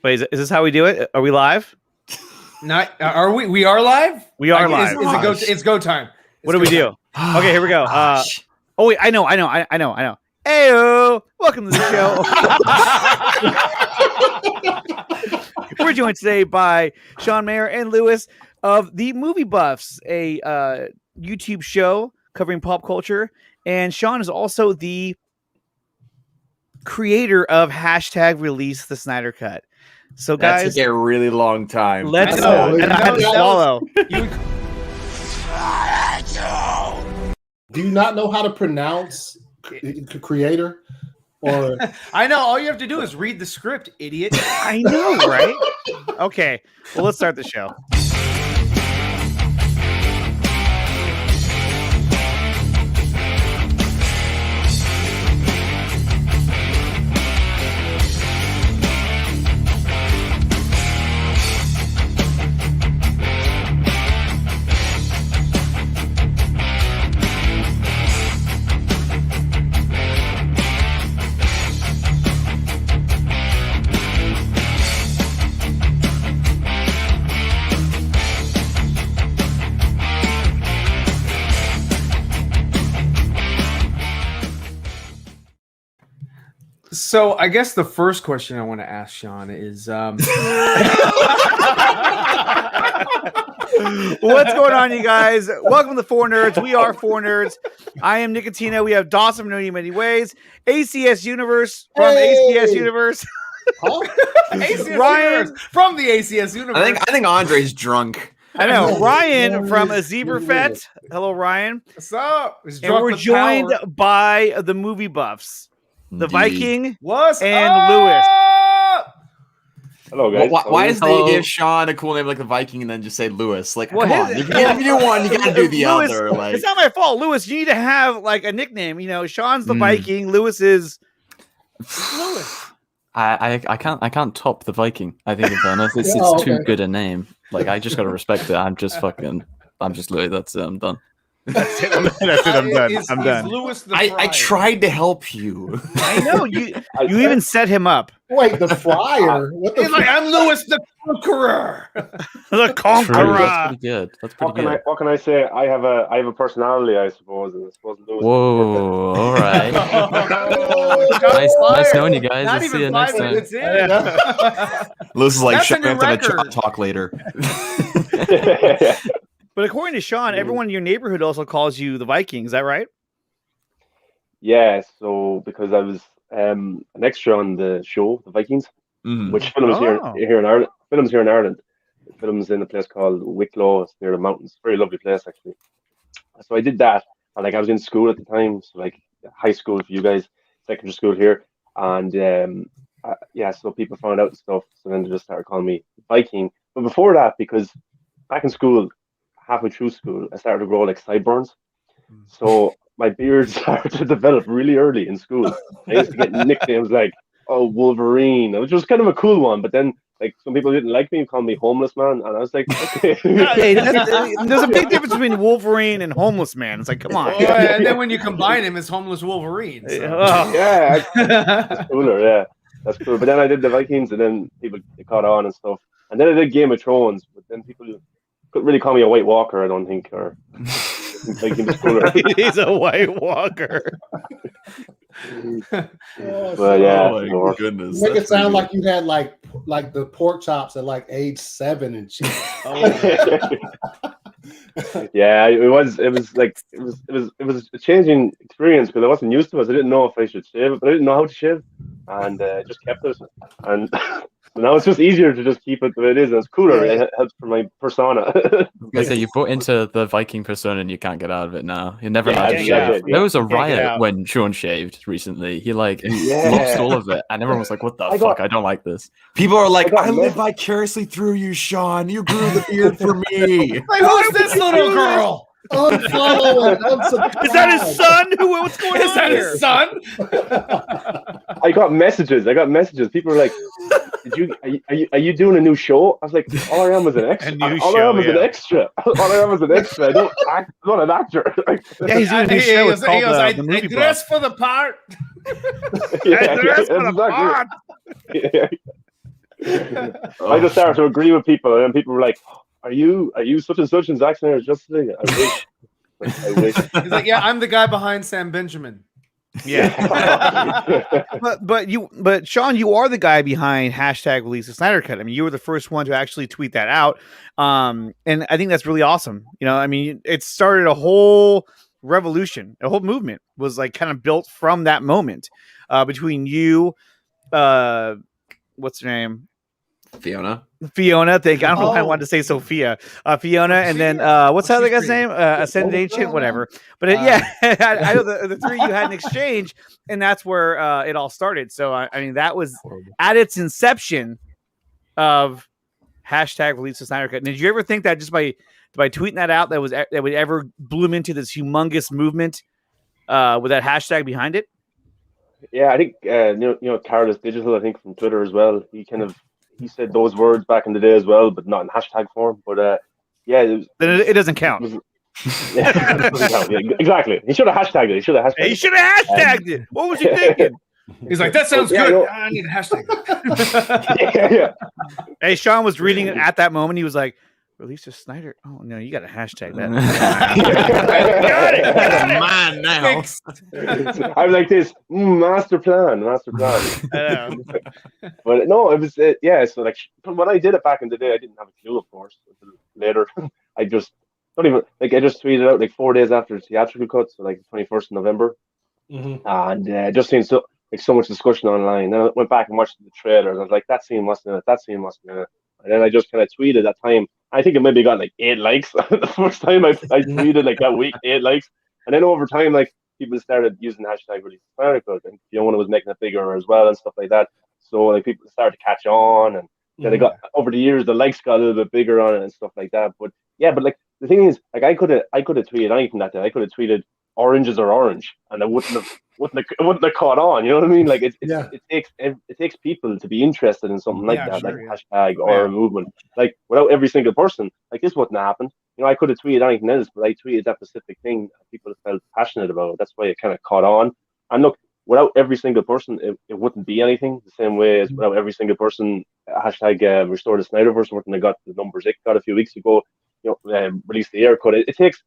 Wait, is this how we do it? Are we live? Not are we? We are live. We are live. Is it go? It's go time. What do we do? Okay, here we go. Oh wait, I know. Heyo, welcome to the show. We're joined today by Sean Mayer and Lewis of the Movie Buffs, a YouTube show covering pop culture, and Sean is also the creator of #Release the Snyder Cut. So guys, that took a really long time. Let's go. And I had to swallow. Do you not know how to pronounce creator? Or I know. All you have to do is read the script, idiot. I know, right? Okay. Well, let's start the show. So I guess the first question I want to ask Sean is, what's going on, you guys? Welcome to 4Nerds. We are 4Nerds. I am Nickatina. We have Dawson from Many Ways. ACS Universe from ACS Universe. ACS Ryan Universe from the ACS Universe. I think Andre's drunk. I know. Ryan from Zeeverfett. Hello, Ryan. What's up? And we're joined by the Movie Buffs. The Viking What's and up? Lewis. Hello, guys. Why does they give Sean a cool name like the Viking and then just say Lewis? Like, Well, come on. If you do one, you gotta do the Lewis, other. Like, it's not my fault, Lewis. You need to have like a nickname. You know, Sean's the Viking. Lewis is Lewis. I can't top the Viking. I think in fairness, it's too good a name. Like I just gotta respect it. I'm just Louis. That's it. I'm done. That's it. I'm done. I'm done. Lewis the I tried to help you. I know you. You even set him up. wait, the Friar? What the? He's like, I'm Lewis the Conqueror. The Conqueror. That's pretty good. That's pretty good. What can I say? I have a personality, I suppose. And I suppose Lewis. Whoa! All right. nice knowing you guys. Not I'll see you even next 5 time. minutes in. Lewis is like, That's a shut new up, record. I'll talk later. But according to Sean, everyone in your neighborhood also calls you the Viking. Is that right? Yeah. So because I was an extra on the show, The Vikings, which films here in Ireland. Films here in Ireland. It films in a place called Wicklow. It's near the mountains. Very lovely place, actually. So I did that, and like I was in school at the time, so like high school for you guys, secondary school here, and so people found out and stuff. So then they just started calling me Viking. But before that, because back in school, halfway through school, I started to grow like sideburns. So my beard started to develop really early in school. I used to get nicknames like, Wolverine, which was kind of a cool one. But then, like, some people didn't like me and called me Homeless Man. And I was like, okay. Hey, there's a big difference between Wolverine and Homeless Man. It's like, come on. And then when you combine him, it's Homeless Wolverine. So. Yeah, that's cooler, yeah. That's cool. But then I did the Vikings, and then people caught on and stuff. And then I did Game of Thrones, but then people couldn't really call me a White Walker, I don't think, or Vikings cooler. He's a White Walker. But yeah, oh my goodness. Make it sound like you had like the pork chops at like age 7 and shit. Yeah, it was a changing experience because I wasn't used to it. I didn't know if I should shave it, but I didn't know how to shave, and just kept it. And so now it's just easier to just keep it the way it is, and it's cooler. It helps for my persona. I say you brought into the Viking persona and you can't get out of it now. You never Yeah, had to yeah, shave. yeah. There was a Can't get riot out. when Sean shaved recently. He lost all of it, and everyone was like, "What the fuck? I don't like this." People are like, I got I live vicariously through you, Sean. You grew the beard for me. Like, who's this little girl? Unfollow and unsubscribe. Is that his son? What's going Is on that here? his son? I got messages. People were like, are you doing a new show? I was like, all I am is an extra. A new All show, I am is an yeah. extra. All I am is an extra. I don't act. I'm not an actor. Yeah, he's doing a new show. It's called I the Movie dress Buff. for the part. Yeah, I dress for the exactly. part. Yeah. I just started to agree with people, and people were like, "Are you such and such?" And Zack Snyder's Justice League. I wish. He's like, yeah, I'm the guy behind Sam Benjamin. Yeah. but Sean, you are the guy behind hashtag release the Snyder Cut. I mean, you were the first one to actually tweet that out. And I think that's really awesome. You know, I mean, it started a whole revolution, a whole movement was like kind of built from that moment between you, what's her name? Fiona. Thank you. I don't know why I wanted to say Sophia. Fiona, and then what's the other guy's name? Ascended Ancient, whatever. But I know the three you had an exchange, and that's where it all started. So I mean, that was at its inception of hashtag release the Snyder Cut. And did you ever think that just by tweeting that out that would ever bloom into this humongous movement with that hashtag behind it? Yeah, I think you know Carlos Digital, I think from Twitter as well. He said those words back in the day as well, but not in hashtag form. But yeah, it doesn't count. Yeah, it doesn't count. Yeah, exactly. He should have hashtagged it. He should have hashtagged it. What was he thinking? He's like, that sounds good. I need a hashtag. Yeah. Hey, Sean was reading it at that moment. He was like, release the Snyder. Oh no, you got to hashtag that. Got it. Mine now. I was like this master plan. I know. But no, it was yeah. So like when I did it back in the day, I didn't have a clue, of course. Until later, I just tweeted out like 4 days after the theatrical cut, so like the 21st of November, and just seen so much discussion online. Then I went back and watched the trailer, and I was like, that scene must be in it. That scene must be in it. And then I just kind of tweeted that time. I think it maybe got like 8 likes the first time I tweeted like that week, 8 likes. And then over time, like people started using hashtag release the Snyder Cut, and Fiona was making it bigger as well and stuff like that. So like people started to catch on, and they got over the years the likes got a little bit bigger on it and stuff like that. But yeah, but like the thing is, like I could have tweeted anything that day. I could have tweeted oranges are orange, and it wouldn't have caught on. You know what I mean? Like it takes people to be interested in something like that, like hashtag or a movement. Like without every single person, like this wouldn't have happened. You know, I could have tweeted anything else, but I tweeted that specific thing. People felt passionate about it. That's why it kind of caught on. And look, without every single person, it wouldn't be anything. The same way as without every single person, hashtag restore the Snyderverse wouldn't have got the numbers it got a few weeks ago. You know, release the air cut. It takes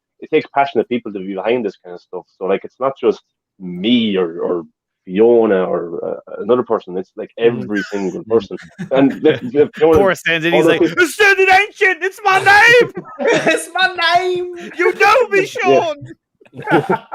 passionate people to be behind this kind of stuff. So like, it's not just me or Fiona or another person. It's like every single person. And poor Ascended, he's like, Ascended Ancient, it's my name. It's my name. You know me, Sean. Yeah.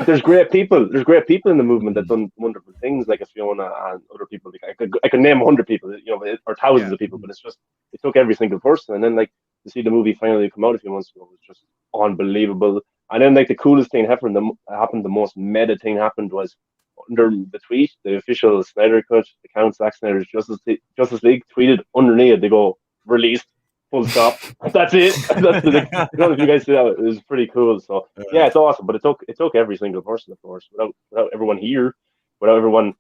There's great people. There's great people in the movement that done wonderful things, like Fiona and other people. Like I could name 100 people, you know, or thousands of people. But it's just it took every single person, and then like to see the movie finally come out a few months ago was just unbelievable. And then like the coolest thing happened, the most meta thing happened was under the tweet, the official Snyder Cut account, Zack Snyder's Justice League tweeted underneath, they go released. Full stop. That's it. I don't know if you guys see that. It was pretty cool. So yeah, it's awesome. But it took every single person, of course. Without everyone here, without everyone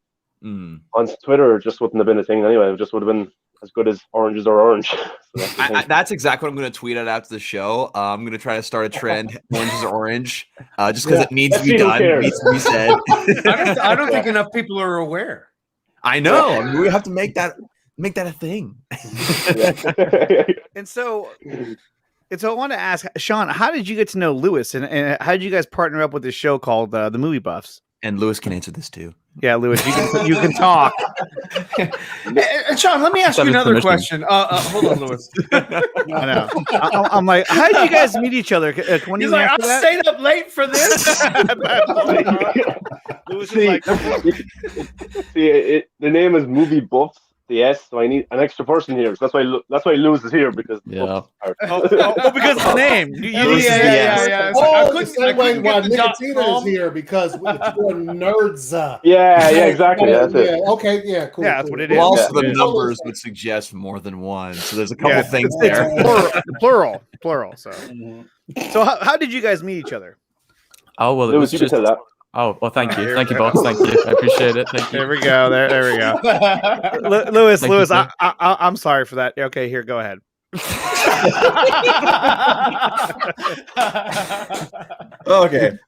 on Twitter, it just wouldn't have been a thing anyway. It just would have been as good as oranges are orange. So that's exactly what I'm going to tweet out after the show. I'm going to try to start a trend: oranges are orange, just because it needs to be done. It needs to be said. I don't think enough people are aware. I know. I mean, we have to make that a thing. And so I want to ask Sean, how did you get to know Lewis, and how did you guys partner up with this show called the Movie Buffs? And Lewis can answer this too. Yeah, Lewis, you can talk. And Sean, let me ask you another question. Hold on, Lewis. I know. I'm like, how did you guys meet each other? He's like, I stayed up late for this. Lewis is like, see, the name is Movie Buffs. Yes, so I need an extra person here. So that's why Lewis is here, because because of the name. Yeah. I couldn't why Nickatina is here because we're nerds. Yeah, exactly. That's it. Okay, yeah, cool. Yeah, that's what it is. Well, also the numbers would suggest more than one, so there's a couple things there. Plural. So, so how did you guys meet each other? Oh well, Lewis, you can tell that. Oh, well, thank you, boss. Thank you, I appreciate it. Thank you. There we go. There we go. Lewis, I'm sorry for that. Okay, here, go ahead. Okay.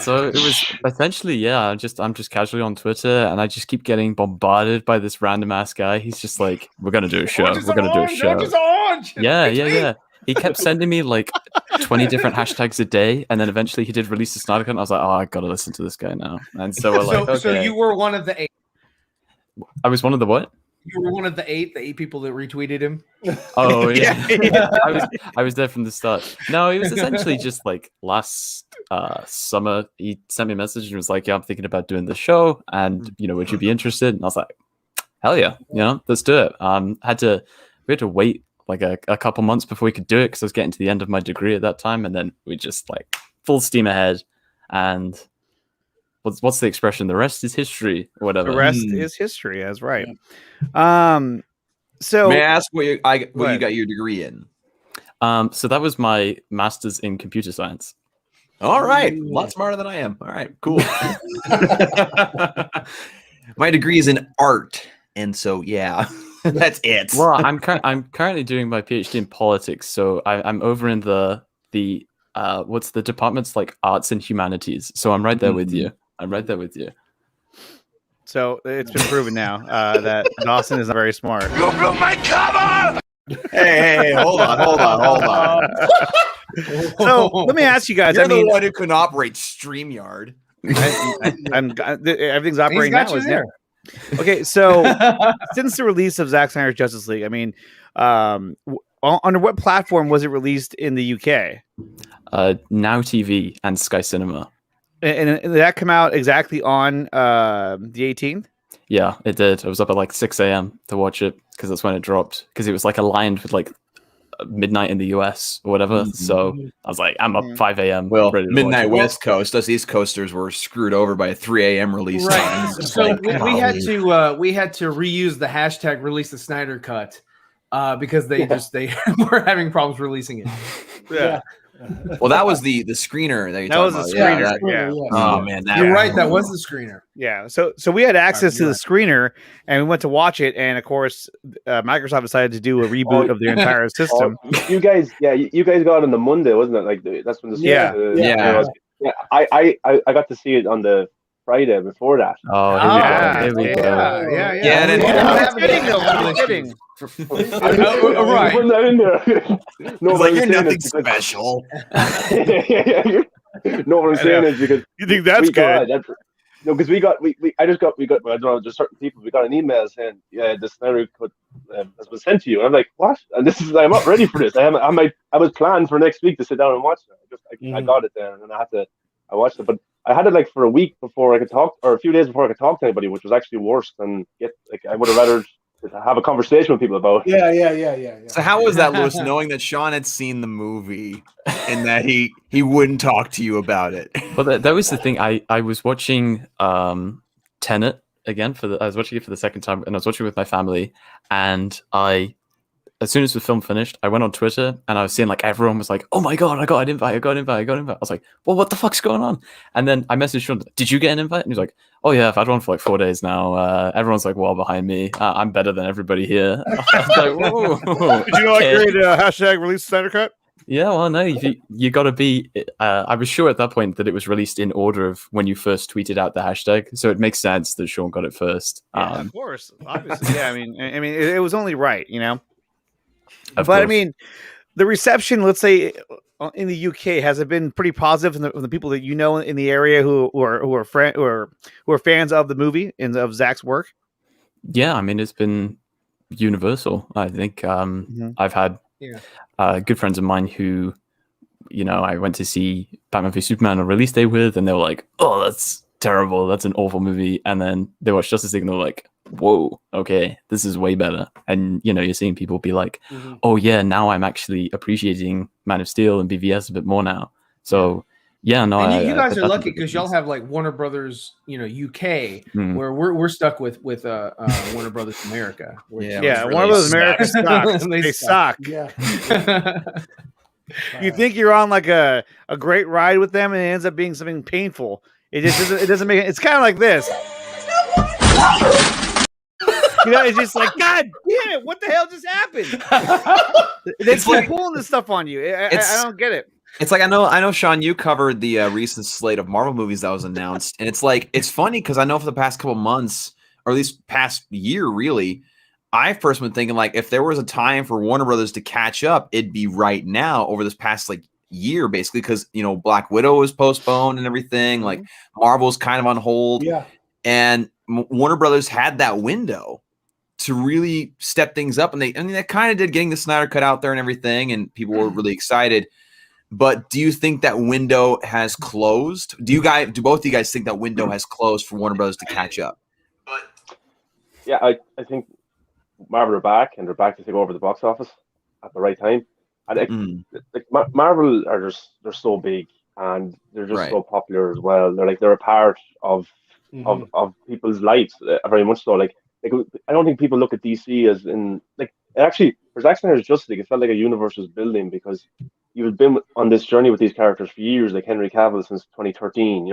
So it was essentially, yeah, I'm just casually on Twitter, and I just keep getting bombarded by this random ass guy. He's just like, "We're gonna do a show. We're gonna do a show." Yeah. He kept sending me like 20 different hashtags a day, and then eventually he did release the Snyder Cut, and I was like, "Oh, I gotta listen to this guy now." And so we're like, okay. So you were one of the 8. I was one of the what? You were one of the 8 people that retweeted him. Oh yeah, I was there from the start. No, it was essentially just like last summer. He sent me a message and was like, "Yeah, I'm thinking about doing the show, and would you be interested?" And I was like, "Hell yeah, let's do it." We had to wait like a couple months before we could do it because I was getting to the end of my degree at that time, and then we just like full steam ahead. And what's the expression? The rest is history, or whatever. The rest is history. That's right. So may I ask what you got your degree in? So that was my master's in computer science. All right, a lot smarter than I am. All right, cool. My degree is in art, and so yeah, that's it. Well, I'm currently doing my PhD in politics, so I'm over in the what's the department's like arts and humanities. So I'm right there with you. So it's been proven now that Dawson is very smart. You blew my cover! Hey, hold on. So let me ask you guys. You're the one who can operate StreamYard. Everything's operating now, isn't it? Okay, so since the release of Zack Snyder's Justice League, I mean, under what platform was it released in the UK? Now TV and Sky Cinema. And did that come out exactly on the 18th? Yeah, it did. I was up at like 6 a.m. to watch it because that's when it dropped. Because it was like aligned with like midnight in the US or whatever. So I was like, I'm up 5 a.m. Well, midnight West Coast. Us East Coasters were screwed over by a 3 a.m. release time. So we had to reuse the hashtag release the Snyder Cut because they were having problems releasing it. Yeah. Well, that was the screener that you're talking about. Yeah. Oh man, you're right. That was the screener. Yeah. So we had access to the screener, and we went to watch it, and of course, Microsoft decided to do a reboot of their entire system. You guys got it on the Monday, wasn't it? Like that's when the Yeah. I got to see it on the Friday before that. Oh, here we go. Yeah. Fitting. Right. Put that in there. No, like you're nothing special. No, what I'm saying is because you think that's good. No, because we got I don't know, just certain people. We got an email saying, "Yeah, the Snyder Cut has been sent to you." And I'm like, "What?" And I'm not ready for this. I was planned for next week to sit down and watch it. I got it then, and I watched it, but I had it like for a week before I could talk, or a few days before I could talk to anybody, which was actually worse than I would have rather have a conversation with people about. Yeah. So how was that, Lewis, knowing that Sean had seen the movie and that he wouldn't talk to you about it? Well, that was the thing. I was watching Tenet again I was watching it for the second time, and I was watching it with my family, and as soon as the film finished, I went on Twitter and I was seeing like everyone was like, "Oh my god, I got an invite! I got an invite!" I was like, "Well, what the fuck's going on?" And then I messaged Sean, "Did you get an invite?" And he's like, "Oh yeah, I've had one for like 4 days now. Everyone's like well behind me. I'm better than everybody here." I was like, "Whoa." Did you know I created a hashtag release Snyder Cut? Yeah, well, no, you got to be. I was sure at that point that it was released in order of when you first tweeted out the hashtag, so it makes sense that Sean got it first. Yeah, of course, obviously. Yeah, I mean, it was only right, Of but course. I mean, the reception, let's say, in the UK, has it been pretty positive from the people that you know in the area who are fans of the movie and of Zach's work? Yeah, I mean, it's been universal. I think I've had good friends of mine who, I went to see Batman v Superman on release day with, and they were like, "Oh, that's terrible. That's an awful movie." And then they watched Justice League and they were like, "Whoa, okay, this is way better." And you're seeing people be like, "Oh yeah, now I'm actually appreciating Man of Steel and BVS a bit more now." So yeah, no. And you guys are lucky because y'all have like Warner Brothers, UK, where we're stuck with Warner Brothers America. Yeah, Warner Brothers America sucks. They suck. Yeah. You think you're on like a great ride with them, and it ends up being something painful. It doesn't make it. It's kind of like this. It's just like, God damn it, what the hell just happened? They keep pulling this stuff on you. I don't get it. It's like I know, Sean, you covered the recent slate of Marvel movies that was announced, and it's like it's funny because I know for the past couple months, or at least past year, really, I first been thinking like if there was a time for Warner Brothers to catch up, it'd be right now over this past like year, basically, because Black Widow was postponed and everything. Like Marvel's kind of on hold, and Warner Brothers had that window to really step things up, and they kind of did, getting the Snyder Cut out there and everything, and people were really excited. But do you think that window has closed? Do both of you guys think that window has closed for Warner Brothers to catch up? Yeah, I think Marvel are back, and they're back to take over the box office at the right time. And Marvel they're so big, and they're just so popular as well. They're a part of people's lives, very much so. Like I don't think people look at DC as in like actually for Zack Snyder's Justice League, it felt like a universe was building because you've been on this journey with these characters for years, like Henry Cavill since 2013.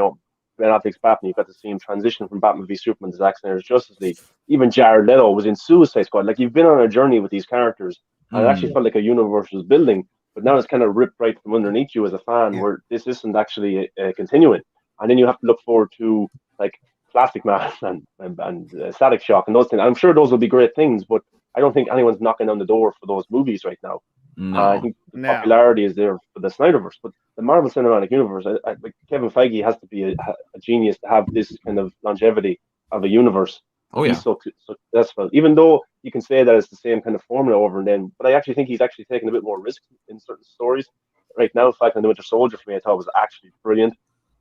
Ben Affleck's Batman, you got to see him transition from Batman v Superman to Zack Snyder's Justice League. Even Jared Leto was in Suicide Squad. Like you've been on a journey with these characters, and it actually felt like a universe was building. But now it's kind of ripped right from underneath you as a fan, where this isn't actually continuing. And then you have to look forward to like Plastic Man and Static Shock and those things. I'm sure those will be great things, but I don't think anyone's knocking on the door for those movies right now. No. I think the popularity is there for the Snyderverse, but the Marvel Cinematic Universe, like Kevin Feige has to be a genius to have this kind of longevity of a universe. Oh yeah, he's so successful. Even though you can say that it's the same kind of formula over and then, but I actually think he's actually taking a bit more risk in certain stories. Right now, Falcon and the Winter Soldier for me, I thought was actually brilliant.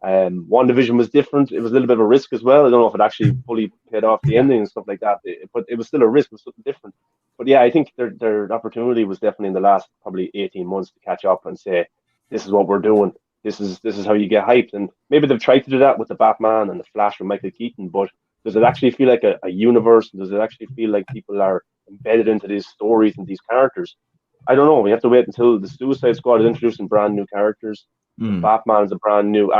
WandaVision was different. It was a little bit of a risk as well. I don't know if it actually fully paid off the ending and stuff like that, but it was still a risk. It was something different. But yeah, I think their opportunity was definitely in the last probably 18 months to catch up and say, this is what we're doing. This is how you get hyped. And maybe they've tried to do that with the Batman and the Flash with Michael Keaton, but does it actually feel like a universe? Does it actually feel like people are embedded into these stories and these characters? I don't know. We have to wait until the Suicide Squad is introducing brand new characters. Batman's a brand new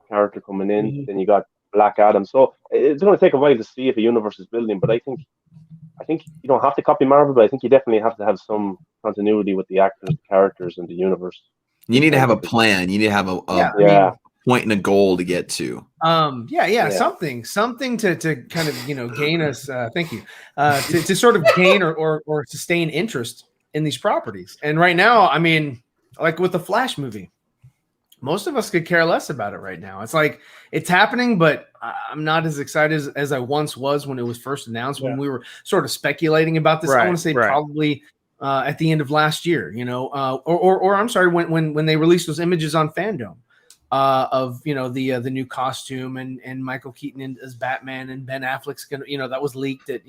character coming in. Then you got Black Adam. So it's going to take a while to see if a universe is building. But I think you don't have to copy Marvel, but I think you definitely have to have some continuity with the actors, the characters, and the universe. You need to have a plan. You need to have a point and a goal to get to. Something to kind of gain us. Thank you. To sort of gain or sustain interest in these properties. And right now, I mean, like with the Flash movie, most of us could care less about it right now. It's like it's happening, but I'm not as excited as I once was when it was first announced. When we were sort of speculating about this, I want to say probably at the end of last year, or I'm sorry, when they released those images on Fandom of the new costume and Michael Keaton as Batman and Ben Affleck's gonna, that was leaked that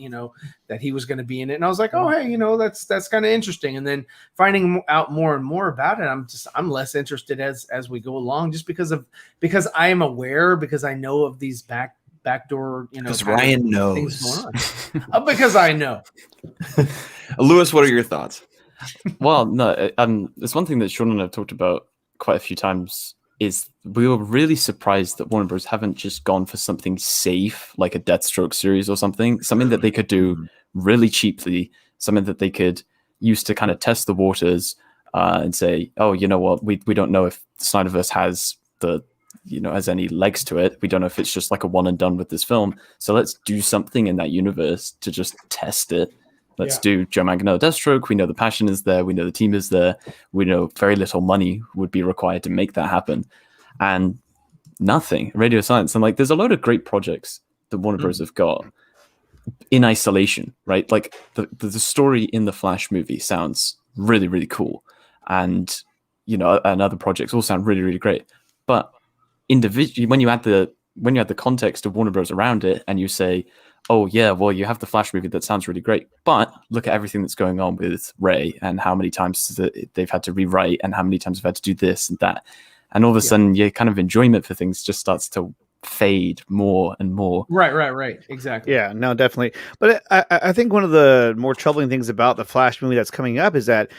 that he was gonna be in it, and I was like, oh hey, that's kind of interesting. And then finding out more and more about it, I'm less interested as we go along, just because I am aware, because I know of these backdoor, because Ryan knows things going on. Because I know. Lewis, what are your thoughts? Well, no, there's one thing that Sean and I have talked about quite a few times. Is we were really surprised that Warner Bros. Haven't just gone for something safe, like a Deathstroke series or something that they could do really cheaply, something that they could use to kind of test the waters and say, oh, you know what, we don't know if the Snyderverse has has any legs to it. We don't know if it's just like a one and done with this film. So let's do something in that universe to just test it. Let's do Joe Manganiello Deathstroke. We know the passion is there. We know the team is there. We know very little money would be required to make that happen. And nothing. Radio Silence. And there's a load of great projects that Warner Bros. Have got in isolation, right? Like the story in the Flash movie sounds really, really cool. And, and other projects all sound really, really great. But individually, when you add the context of Warner Bros. Around it and you say, oh yeah, well, you have the Flash movie that sounds really great, but look at everything that's going on with Ray and how many times they've had to rewrite and how many times they've had to do this and that. And all of a sudden, your kind of enjoyment for things just starts to fade more and more. Right. Exactly. Yeah, no, definitely. But I think one of the more troubling things about the Flash movie that's coming up is that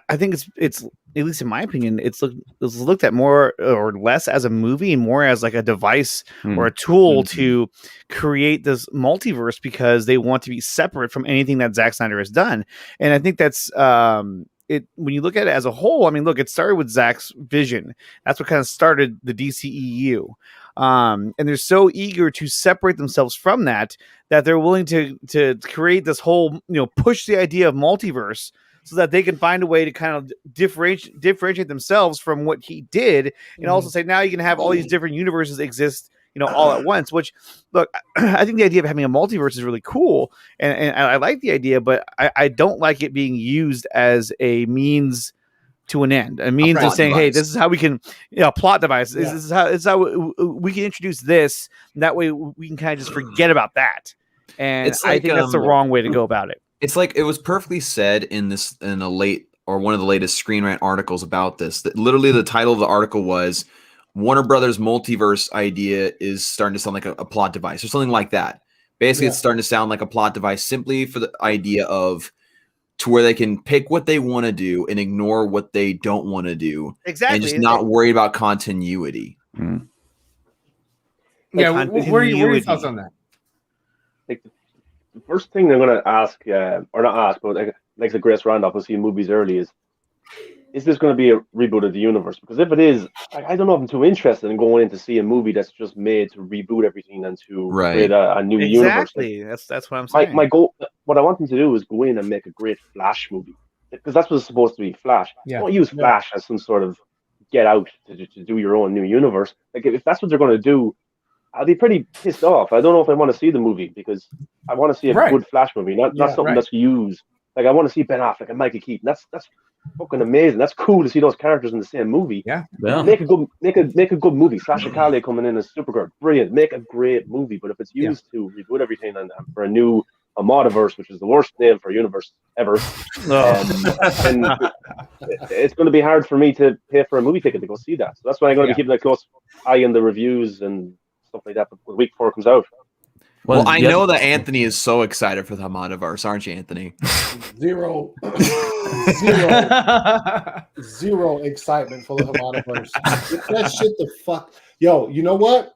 I think it's at least in my opinion, it's looked at more or less as a movie and more as like a device or a tool to create this multiverse because they want to be separate from anything that Zack Snyder has done. And I think that's when you look at it as a whole, I mean, look, it started with Zack's vision. That's what kind of started the DCEU. And they're so eager to separate themselves from that they're willing to create this whole, push the idea of multiverse so that they can find a way to kind of differentiate themselves from what he did, and also say now you can have all these different universes exist, all at once. Which, look, I think the idea of having a multiverse is really cool, and I like the idea, but I don't like it being used as a means to an end, a means of saying, hey, this is how we can, plot device. Yeah. This is how we can introduce this. And that way we can kind of just forget about that. And I think that's the wrong way to go about it. It's like, it was perfectly said in one of the latest Screen Rant articles about this, that literally the title of the article was Warner Brothers multiverse idea is starting to sound like a plot device or something like that. Basically, it's starting to sound like a plot device simply for the idea of to where they can pick what they want to do and ignore what they don't want to do. Exactly. And just not worry about continuity. Mm. Yeah, what are your thoughts on that? Like, the first thing they're going to ask, or not ask, but like the Grace Randolph was seeing movies early is this going to be a reboot of the universe? Because if it is, I don't know if I'm too interested in going in to see a movie that's just made to reboot everything and to create a new universe. Exactly. That's what I'm saying. My goal, what I want them to do is go in and make a great Flash movie, because that's what it's supposed to be. Flash. Yeah. Don't use Flash as some sort of get out to do your own new universe. Like, if that's what they're going to do, I'll be pretty pissed off. I don't know if I want to see the movie, because I want to see a good Flash movie, not something that's used. Like, I want to see Ben Affleck and Michael Keaton. That's fucking amazing. That's cool to see those characters in the same movie. Yeah. Make a good movie. Sasha Calle coming in as Supergirl, brilliant. Make a great movie. But if it's used to reboot everything and for a new Amodiverse, which is the worst name for a universe ever, and it's going to be hard for me to pay for a movie ticket to go see that. So that's why I'm going to be keeping a close eye on the reviews and stuff like that when week 4 comes out. Well, I know that Anthony is so excited for the Amodiverse, aren't you, Anthony? Zero excitement for the Amodiverse. Get that shit the fuck. Yo, you know what?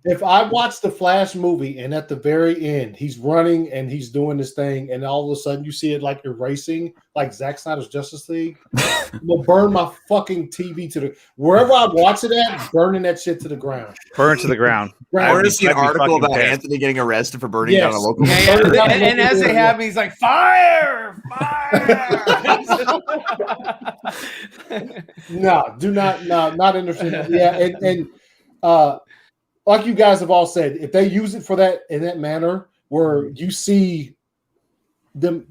If I watch the Flash movie and at the very end he's running and he's doing this thing and all of a sudden you see it like erasing, like Zack Snyder's Justice League, I'm gonna burn my fucking TV to the wherever I watch it at, burning that shit to the ground. Burn to the ground. I want to see an article about Anthony getting arrested for burning down a local. And as they have, he's like, fire. No, not interested. Yeah, and like you guys have all said, if they use it for that in that manner, where you see them,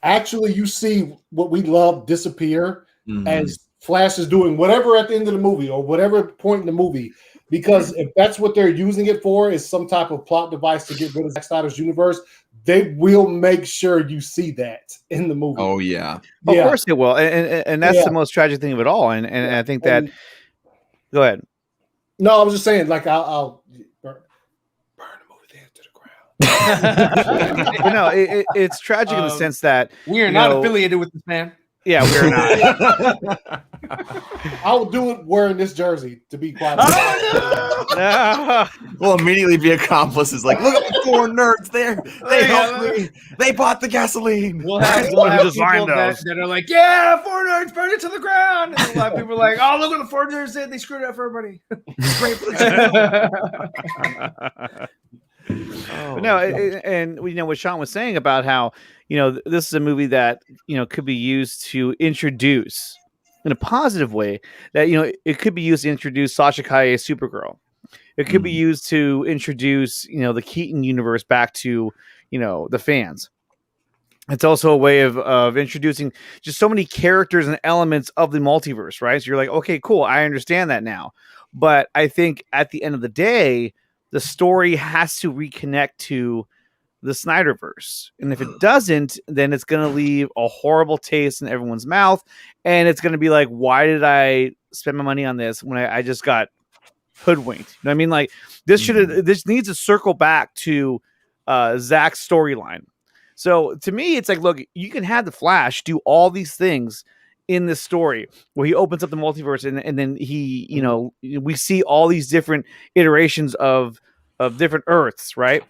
actually you see what we love disappear as Flash is doing whatever at the end of the movie or whatever point in the movie, because if that's what they're using it for is some type of plot device to get rid of Zack Snyder's universe, they will make sure you see that in the movie. Oh yeah, of course it will, and that's the most tragic thing of it all. And I think that. Go ahead. No, I was just saying, like, I'll burn the movie there to the ground. But no, it's tragic in the sense that we are not affiliated with this man. Yeah, we're not. I will do it wearing this jersey, to be quite honest. We'll immediately be accomplices. Like, look at the 4Nerds there. They helped me. They bought the gasoline. We'll have people that are like, yeah, 4Nerds, burn it to the ground. And a lot of people are like, oh, look what the 4Nerds did. They screwed it up for everybody. It's great for the and what Sean was saying about how this is a movie that could be used to introduce in a positive way, that it could be used to introduce Sasha Calle as Supergirl. It could be used to introduce the Keaton universe back to the fans. It's also a way of introducing just so many characters and elements of the multiverse, right? So you're like, okay, cool, I understand that now. But I think at the end of the day, the story has to reconnect to the Snyderverse. And if it doesn't, then it's going to leave a horrible taste in everyone's mouth. And it's going to be like, why did I spend my money on this when I just got hoodwinked? You know what I mean? Like, this needs to circle back to Zack's storyline. So to me, it's like, look, you can have the Flash do all these things in this story where he opens up the multiverse and then he, we see all these different iterations of different Earths, right?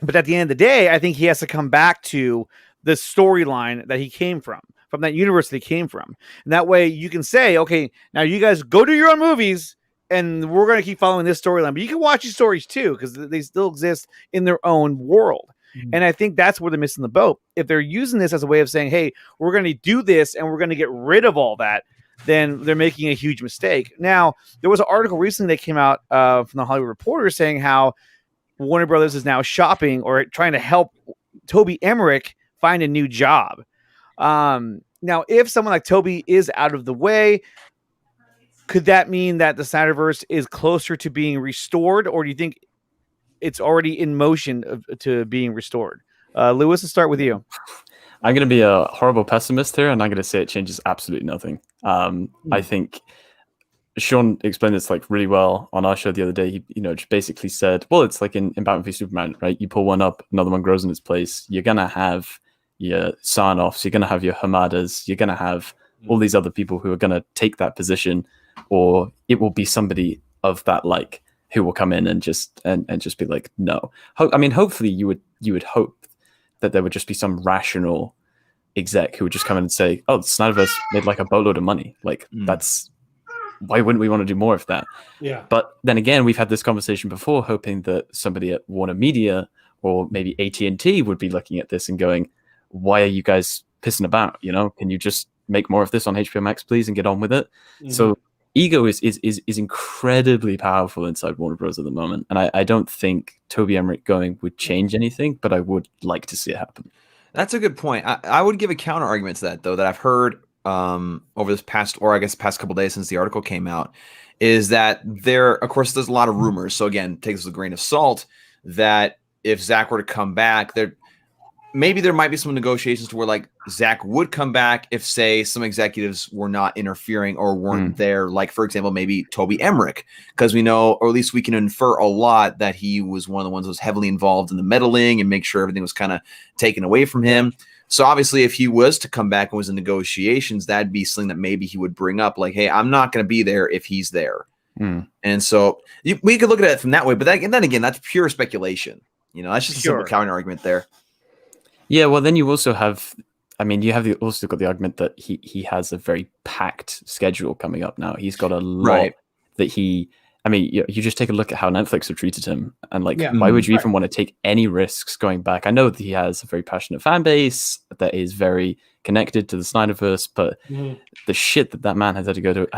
But at the end of the day, I think he has to come back to the storyline that he came from that universe that he came from. And that way you can say, okay, now you guys go do your own movies and we're going to keep following this storyline. But you can watch these stories too, because they still exist in their own world. And I think that's where they're missing the boat. If they're using this as a way of saying, hey, we're going to do this and we're going to get rid of all that, then they're making a huge mistake. Now, there was an article recently that came out from the Hollywood Reporter saying how Warner Brothers is now shopping or trying to help Toby Emmerich find a new job. Now, if someone like Toby is out of the way, could that mean that the Snyderverse is closer to being restored, or do you think it's already in motion to being restored? Lewis, let's start with you. I'm going to be a horrible pessimist here, and I'm going to say it changes absolutely nothing. I think Sean explained this like really well on our show the other day. He, just basically said, well, it's like in Batman v Superman, right? You pull one up, another one grows in its place. You're going to have your sign-offs, you're going to have your Hamadas, you're going to have all these other people who are going to take that position, or it will be somebody of that like who will come in and just be like, no. Hopefully you would hope that there would just be some rational exec who would just come in and say, oh, the Snyderverse made like a boatload of money. Like that's, why wouldn't we want to do more of that? Yeah. But then again, we've had this conversation before, hoping that somebody at Warner Media or maybe AT&T would be looking at this and going, why are you guys pissing about? Can you just make more of this on HBO Max, please, and get on with it? So ego is incredibly powerful inside Warner Bros. At the moment, and I don't think Toby Emmerich going would change anything, but I would like to see it happen. That's a good point. I would give a counter argument to that, though, that I've heard over this past couple of days since the article came out, is that of course, there's a lot of rumors. So again, take this with a grain of salt, that if Zach were to come back, maybe there might be some negotiations to where like Zach would come back if, say, some executives were not interfering or weren't there. Like, for example, maybe Toby Emmerich, because we know, or at least we can infer a lot, that he was one of the ones that was heavily involved in the meddling and make sure everything was kind of taken away from him. So obviously, if he was to come back and was in negotiations, that'd be something that maybe he would bring up, like, hey, I'm not going to be there if he's there. And so we could look at it from that way. But then again, that's pure speculation. That's just a simple counter argument there. Yeah, well, then you also have, also got the argument that he has a very packed schedule coming up now. He's got a lot that you just take a look at how Netflix have treated him, and why would you even want to take any risks going back? I know that he has a very passionate fan base that is very connected to the Snyderverse, but the shit that man had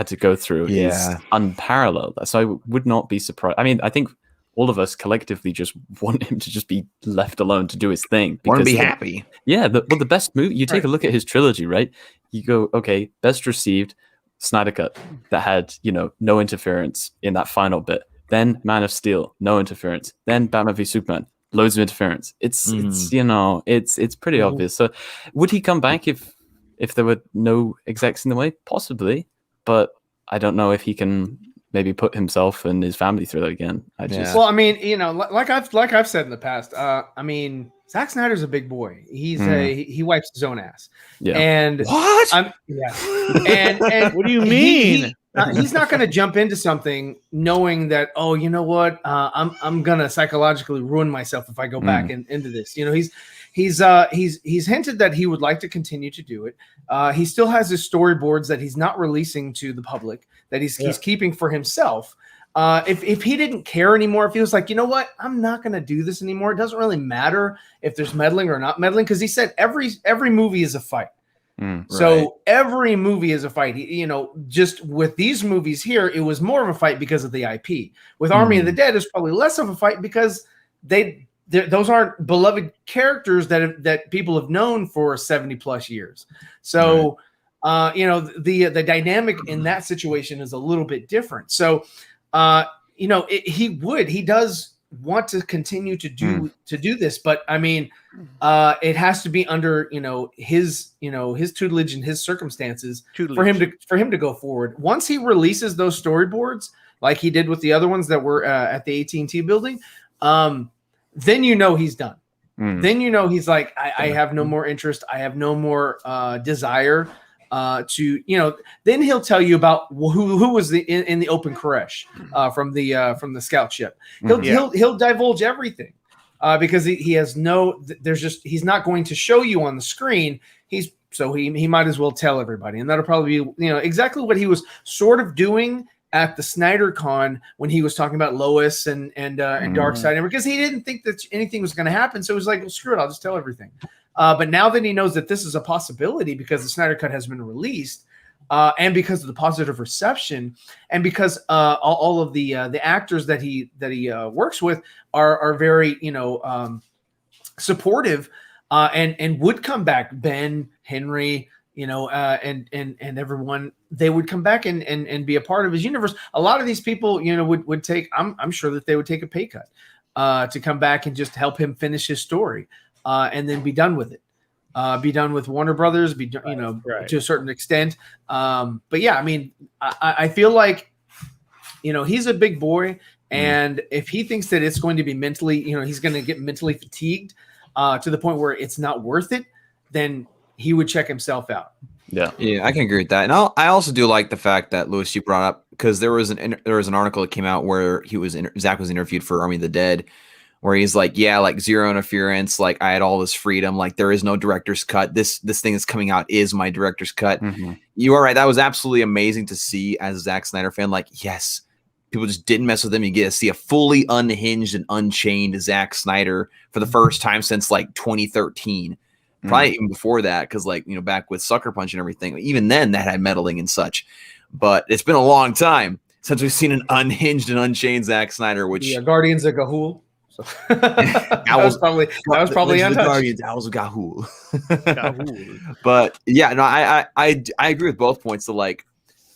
to go through is unparalleled. So I would not be surprised. I think all of us collectively just want him to just be left alone to do his thing. Want to be happy. Yeah. The best movie, you take a look at his trilogy, right? You go, okay, best received Snyder Cut that had, no interference in that final bit. Then Man of Steel, no interference. Then Batman v Superman, loads of interference. It's pretty obvious. So would he come back if there were no execs in the way? Possibly. But I don't know if he can maybe put himself and his family through that again. Like I've said in the past, Zack Snyder's a big boy. He's he wipes his own ass. Yeah. And what? And what do you mean? He's not going to jump into something knowing that, oh, you know what? I'm going to psychologically ruin myself if I go back into this. He's hinted that he would like to continue to do it. He still has his storyboards that he's not releasing to the public, that he's keeping for himself. If he didn't care anymore, if he was like, you know what, I'm not going to do this anymore. It doesn't really matter if there's meddling or not meddling, because he said every movie is a fight. So every movie is a fight. Just with these movies here, it was more of a fight because of the IP. With Army of the Dead, it's probably less of a fight because those aren't beloved characters that people have known for 70 plus years. So, the dynamic in that situation is a little bit different. So, he does want to continue to do this, but it has to be under his tutelage and his circumstances for him to go forward. Once he releases those storyboards, like he did with the other ones that were at the AT&T building, then he's done. Then he's like, I have no more interest. I have no more desire then he'll tell you about who was in the open Koresh from the scout ship. He'll divulge everything. because he has no. He's not going to show you on the screen. He might as well tell everybody, and that'll probably be exactly what he was sort of doing at the Snyder Con when he was talking about Lois and Darkseid, because he didn't think that anything was going to happen. So he was like, well, screw it, I'll just tell everything. But now that he knows that this is a possibility because the Snyder Cut has been released, and because of the positive reception, and because all of the actors that he works with are very supportive and would come back, Ben, Henry, and everyone, they would come back and be a part of his universe. A lot of these people, would take, I'm sure that they would take a pay cut to come back and just help him finish his story, and then be done with it. Be done with Warner Brothers, to a certain extent. But yeah, I mean, I feel like, he's a big boy, and if he thinks that it's going to be mentally, he's going to get mentally fatigued to the point where it's not worth it, then he would check himself out. Yeah, I can agree with that. And I also do like the fact that, Louis, you brought up, because there was an article that came out where Zach was interviewed for Army of the Dead, where he's like, yeah, like zero interference, like I had all this freedom, like there is no director's cut. This thing that's coming out is my director's cut. You are right. That was absolutely amazing to see as a Zack Snyder fan. Like, yes, people just didn't mess with him. You get to see a fully unhinged and unchained Zack Snyder for the first time since like 2013. Probably even before that, because back with Sucker Punch and everything, even then that had meddling and such. But it's been a long time since we've seen an unhinged and unchained Zack Snyder, which Guardians of Gahul. So that was probably untouched. Guardians, Owls of Gahul. But yeah, no, I agree with both points. So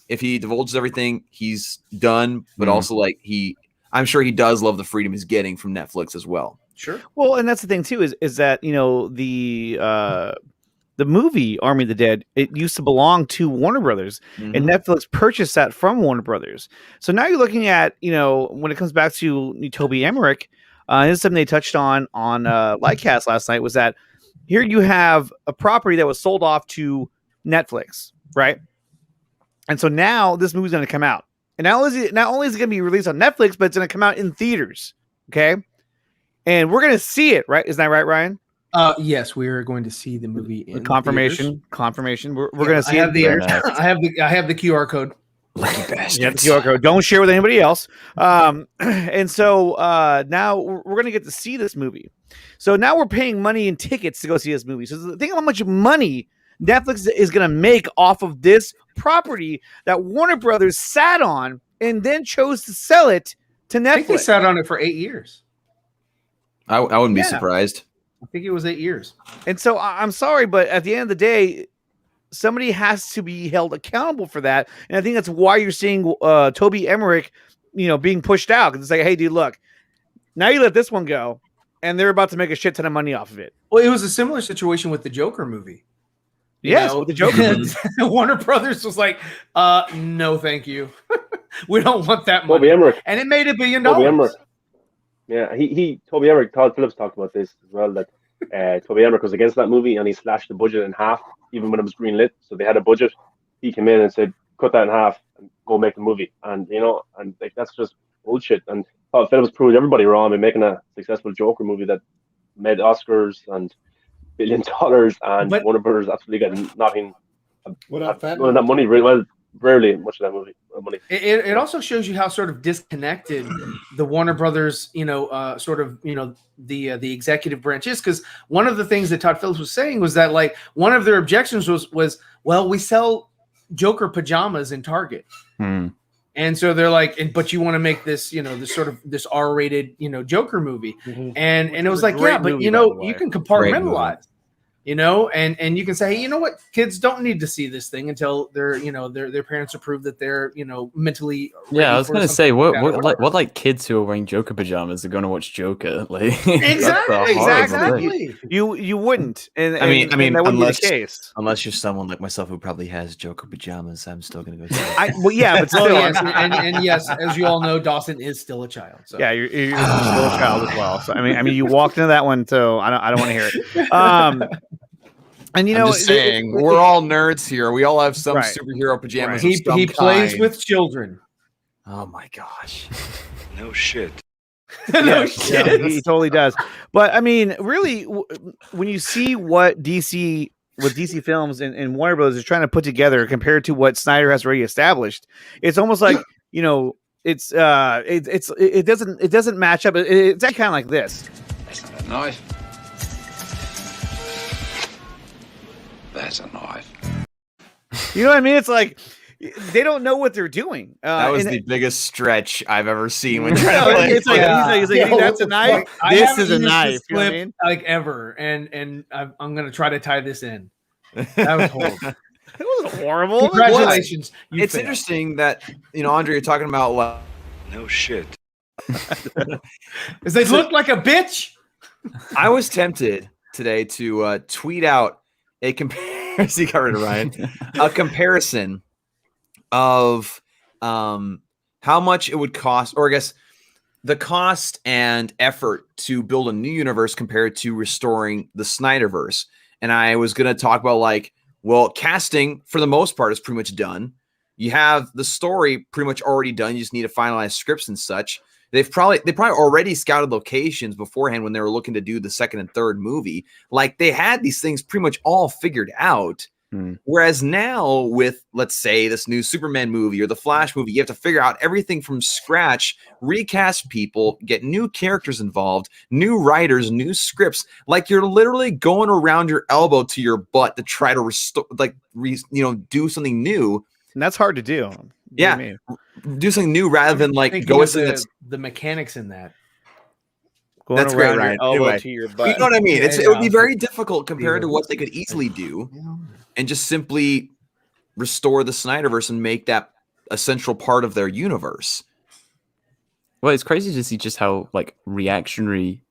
if he divulges everything, he's done. But also I'm sure he does love the freedom he's getting from Netflix as well. Sure. Well, and that's the thing too, is that the movie Army of the Dead, it used to belong to Warner Brothers, and Netflix purchased that from Warner Brothers. So now you're looking at when it comes back to Toby Emmerich, this is something they touched on Lightcast last night, was that here you have a property that was sold off to Netflix, right? And so now this movie's going to come out, and not only is it going to be released on Netflix, but it's going to come out in theaters. Okay. And we're going to see it, right? Isn't that right, Ryan? Yes, we are going to see the movie in confirmation. theaters. Confirmation. We're going to see it. I have the QR code. Lucky bastards. Yeah, the QR code. Don't share with anybody else. And so now we're going to get to see this movie. So now we're paying money in tickets to go see this movie. So think of how much money Netflix is going to make off of this property that Warner Brothers sat on and then chose to sell it to Netflix. I think they sat on it for 8 years. I wouldn't be surprised. I think it was 8 years. And so I'm sorry, but at the end of the day, somebody has to be held accountable for that. And I think that's why you're seeing Toby Emmerich, being pushed out. Because it's like, hey, dude, look, now you let this one go, and they're about to make a shit ton of money off of it. Well, it was a similar situation with the Joker movie. Yes, with the Joker movie. Warner Brothers was like, no, thank you. We don't want that money. Toby Emmerich. And it made $1 billion. Yeah, Toby Emmerich, Todd Phillips talked about this as well, that Toby Emmerich was against that movie and he slashed the budget in half, even when it was greenlit. So they had a budget. He came in and said, cut that in half and go make the movie. And, that's just bullshit. And Todd Phillips proved everybody wrong by making a successful Joker movie that made Oscars and $1 billion, and Warner Brothers absolutely got nothing. That money, rarely much of that movie money. It also shows you how sort of disconnected the Warner Brothers, the executive branch is, because one of the things that Todd Phillips was saying was that one of their objections was well, we sell Joker pajamas in Target, and so they're like, but you want to make this this R-rated Joker movie, and it was like, yeah, but you can compartmentalize. And you can say, hey, you know what? Kids don't need to see this thing until their parents approve that they're, mentally. Yeah, I was going to say, what kids who are wearing Joker pajamas are going to watch Joker? Exactly. You wouldn't. And I mean, that wouldn't be the case. Unless you're someone like myself who probably has Joker pajamas, I'm still going to go. Well, yeah, but still, yes, and yes, as you all know, Dawson is still a child. So. Yeah, you're still a child as well. So I mean, you walked into that one, so I don't want to hear it. And I'm just saying, we're all nerds here. We all have some superhero pajamas. He plays with children. Oh my gosh! No shit. No shit. Yeah, he totally does. But I mean, really, when you see what DC Films and Warner Bros. Is trying to put together compared to what Snyder has already established, it's almost like it doesn't match up. It's kind of like this. That's not a knife. That's a knife. You know what I mean? It's like they don't know what they're doing. That was the biggest stretch I've ever seen when trying to play. It's like he's like, that's a knife. This is a knife. You know what I mean? Like ever, and I'm gonna try to tie this in. That was horrible. It wasn't horrible. Congratulations. It's interesting that Andre, you're talking about like, No shit. Does it look like a bitch? I was tempted today to tweet out a comparison. Got rid of Ryan. A comparison of how much it would cost, or I guess the cost and effort to build a new universe compared to restoring the Snyderverse. And I was going to talk about like, well, casting for the most part is pretty much done. You have the story pretty much already done. You just need to finalize scripts and such. They probably already scouted locations beforehand when they were looking to do the second and third movie. Like they had these things pretty much all figured out. Whereas now with, let's say, this new Superman movie or the Flash movie, you have to figure out everything from scratch, recast people, get new characters involved, new writers, new scripts. Like you're literally going around your elbow to your butt to try to restore, do something new. And that's hard to do. Yeah, do something new rather than like go with the mechanics in that. That's great, Ryan. Anyway, to your butt. you know what I mean? It would be very difficult compared to what they could easily do, and just simply restore the Snyderverse and make that a central part of their universe. Well, it's crazy to see just how like reactionary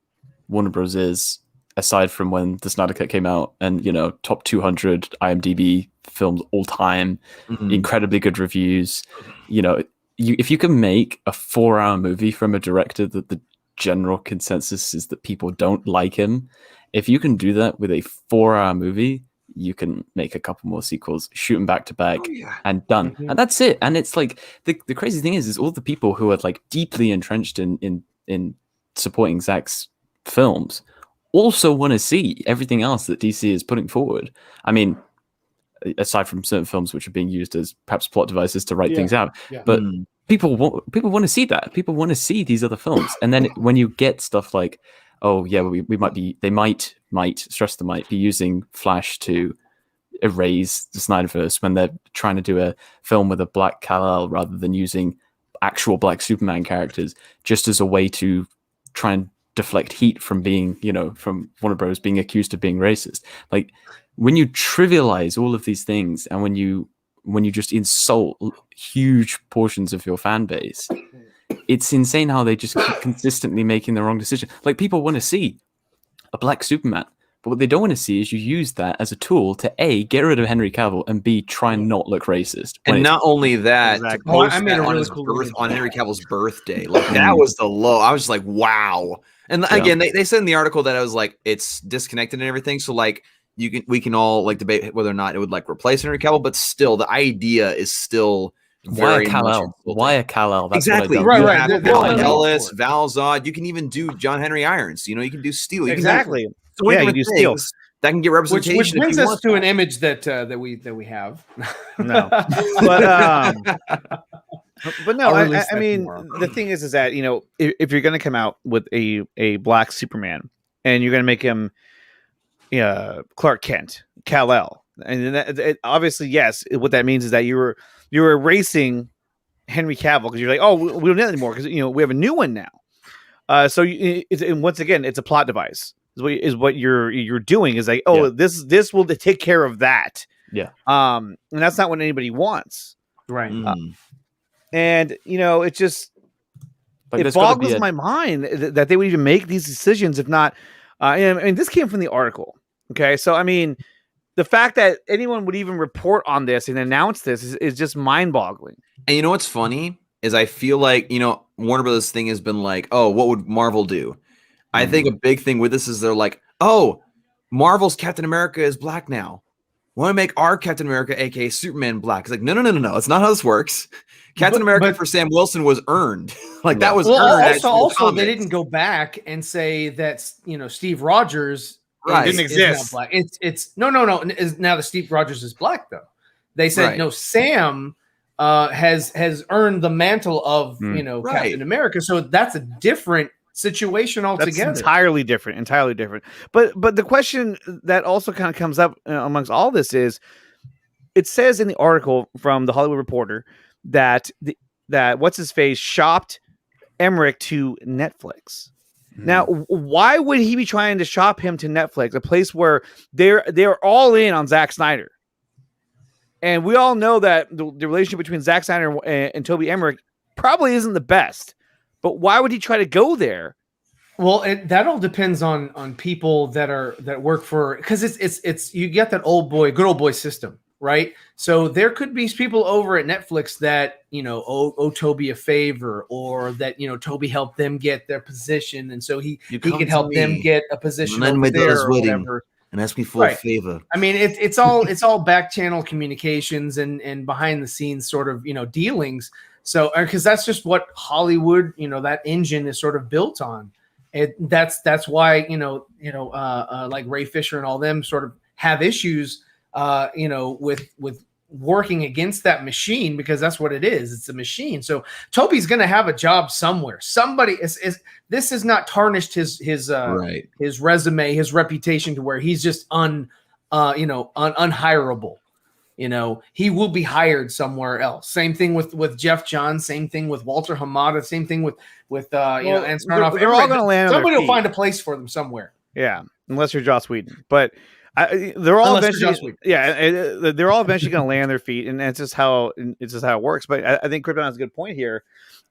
Warner Bros. Is, aside from when the Snyder Cut came out and top 200 IMDb films all time, incredibly good reviews. If you can make a 4-hour movie from a director that the general consensus is that people don't like him, if you can do that with a 4-hour movie, you can make a couple more sequels, shoot them back to back, and done. And that's it. And it's like the crazy thing is all the people who are like deeply entrenched in supporting Zack's films also want to see everything else that DC is putting forward. I mean, aside from certain films which are being used as perhaps plot devices to write things out, but people want to see that. People want to see these other films. And then when you get stuff like, oh yeah, they might stress the might be using Flash to erase the Snyderverse when they're trying to do a film with a black Kal-El rather than using actual black Superman characters, just as a way to try and deflect heat from being, from Warner Bros. Being accused of being racist. Like when you trivialize all of these things and when you just insult huge portions of your fan base, it's insane how they just keep consistently making the wrong decision. Like people want to see a black Superman, but what they don't want to see is you use that as a tool to A, get rid of Henry Cavill, and B, try and not look racist. And not only that, to post that on his on Henry Cavill's birthday. Like that was the low. I was just like, wow. And again, they said in the article that I was like, it's disconnected and everything. So like we can all like debate whether or not it would like replace Henry Cavill, but still the idea is still why a Kal-El? Why a Kal-El? That's exactly. Right. Alan Ellis, Val Zod. You can even do John Henry Irons. You can do Steel. Exactly. So you can do Steel. That can get representation. Which brings us to an image that we have. No, but no. I mean, the thing is that if you're going to come out with a black Superman and you're going to make him Clark Kent, Kal-El, and obviously, yes, what that means is that you're erasing Henry Cavill because you're like, oh, we don't need it anymore because we have a new one now. And once again, it's a plot device. Is what you're doing is like, oh, this will take care of that. Yeah. And that's not what anybody wants. Right. And it just it boggles my mind that they would even make these decisions if not. And this came from the article. Okay, so I mean, the fact that anyone would even report on this and announce this is just mind-boggling. And you know what's funny is I feel like Warner Brothers thing has been like, oh, what would Marvel do? I think a big thing with this is they're like, oh, Marvel's Captain America is black now. want to make our Captain America, aka Superman, black. It's like, no. That's not how this works. Captain America for Sam Wilson was earned. Like that was earned. Also, they didn't go back and say that Steve Rogers didn't exist. Is black. It's no. Now the Steve Rogers is black though. They said no. Sam has earned the mantle of Captain America. So that's a different situation altogether. That's entirely different. But the question that also kind of comes up amongst all this is, it says in the article from the Hollywood Reporter that what's his face shopped Emmerich to Netflix. Now, why would he be trying to shop him to Netflix, a place where they're all in on Zack Snyder? And we all know that the relationship between Zack Snyder and Toby Emmerich probably isn't the best. But why would he try to go there? Well, that all depends on people that work for, because it's you get that good old boy system, right? So there could be people over at Netflix that owe Toby a favor, or that Toby helped them get their position, and so he could help them get a position over there or whatever. And ask me for a favor. I mean, it's all back channel communications and behind the scenes sort of dealings. So because that's just what Hollywood that engine is sort of built on. That's why like Ray Fisher and all them sort of have issues with working against that machine, because that's what it is. It's a machine. So Toby's going to have a job somewhere. Somebody this has not tarnished his resume, his reputation, to where he's just unhireable. He will be hired somewhere else. Same thing with Jeff Johns. Same thing with Walter Hamada. Same thing with and Smirnoff. They're all going to land. Somebody will find a place for them somewhere. Yeah, unless you're Joss Whedon, but. They're all eventually going to land on their feet, and it's just how it works. But I think Krypton has a good point here,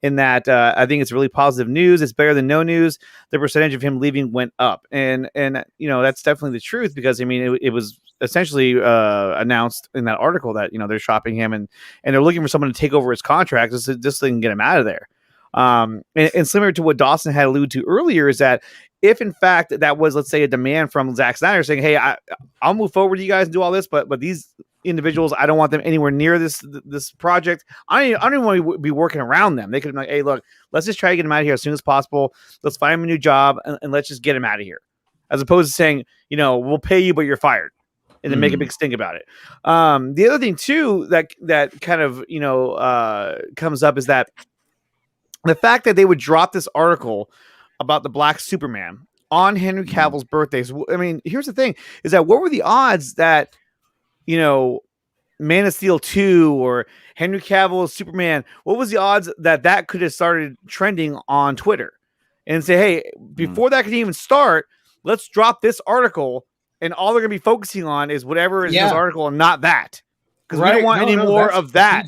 in that I think it's really positive news. It's better than no news. The percentage of him leaving went up, and that's definitely the truth, because I mean it was essentially announced in that article that they're shopping him, and they're looking for someone to take over his contract just so they can get him out of there. And similar to what Dawson had alluded to earlier, is that if in fact that was, let's say, a demand from Zack Snyder saying, "Hey, I'll move forward to you guys and do all this, but these individuals, I don't want them anywhere near this project. I don't even want to be working around them." They could have been like, "Hey, look, let's just try to get him out of here as soon as possible. Let's find him a new job and let's just get him out of here," as opposed to saying, "We'll pay you, but you're fired," and then make a big stink about it. The other thing too that kind of comes up is that the fact that they would drop this article about the Black Superman on Henry Cavill's birthday. So, I mean, here's the thing, is that what were the odds that, Man of Steel 2 or Henry Cavill's Superman, what was the odds that could have started trending on Twitter and say, hey, before that could even start, let's drop this article, and all they're going to be focusing on is whatever is in this article and not that. Because we don't want any more of that.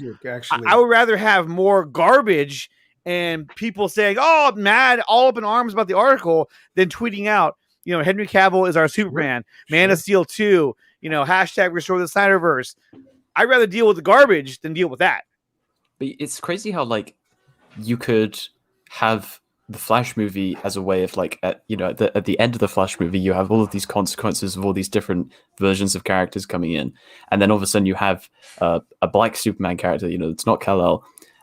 I would rather have more garbage and people saying, "Oh, mad, all up in arms about the article," then tweeting out, Henry Cavill is our Superman, Man of Steel 2, hashtag restore the Snyderverse. I'd rather deal with the garbage than deal with that. But it's crazy how you could have the Flash movie as a way of at the end of the Flash movie, you have all of these consequences of all these different versions of characters coming in, and then all of a sudden you have a black Superman character, it's not Kal-El.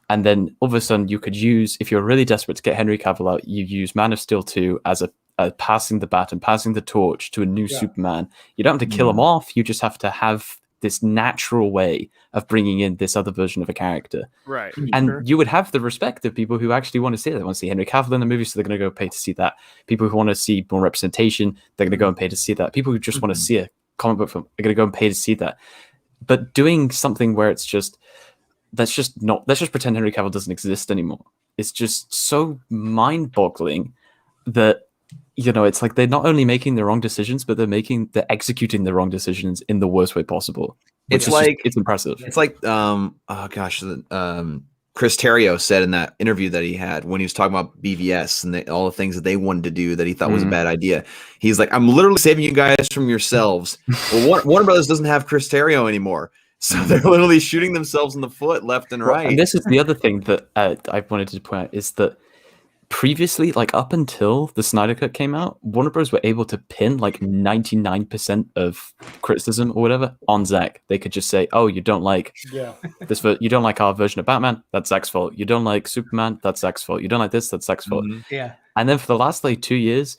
And then all of a sudden you could use, if you're really desperate to get Henry Cavill out, you use Man of Steel 2 as a passing the bat and passing the torch to a new Superman. You don't have to kill him off. You just have to have this natural way of bringing in this other version of a character. Right. And you would have the respect of people who actually want to see that. They want to see Henry Cavill in the movie, so they're going to go pay to see that. People who want to see more representation, they're going to go and pay to see that. People who just want to see a comic book film are going to go and pay to see that. But doing something where it's just, let's just pretend Henry Cavill doesn't exist anymore. It's just so mind-boggling that it's like they're not only making the wrong decisions, but they're executing the wrong decisions in the worst way possible. It's impressive. It's like Chris Terrio said in that interview that he had when he was talking about BVS and all the things that they wanted to do that he thought was a bad idea. He's like, "I'm literally saving you guys from yourselves." Well, Warner Brothers doesn't have Chris Terrio anymore. So they're literally shooting themselves in the foot left and right. And this is the other thing that I wanted to point out, is that previously, like up until the Snyder Cut came out, Warner Bros. Were able to pin like 99% of criticism or whatever on Zack. They could just say, "Oh, you don't like this, you don't like our version of Batman. That's Zack's fault. You don't like Superman. That's Zack's fault. You don't like this. That's Zack's fault." Yeah. And then for the last like 2 years,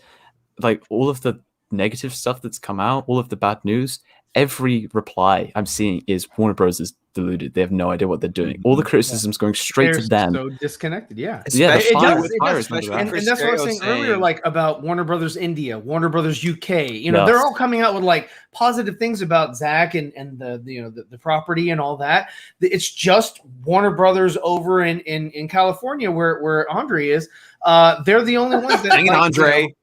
like all of the negative stuff that's come out, all of the bad news, every reply I'm seeing is Warner Bros. Is deluded. They have no idea what they're doing. All the criticism's going straight to them. So disconnected, yeah. Yeah, it does. And that's what I was saying earlier, like about Warner Brothers India, Warner Brothers UK. You know, they're all coming out with like positive things about Zack and the property and all that. It's just Warner Brothers over in California where Andre is. They're the only ones that Andre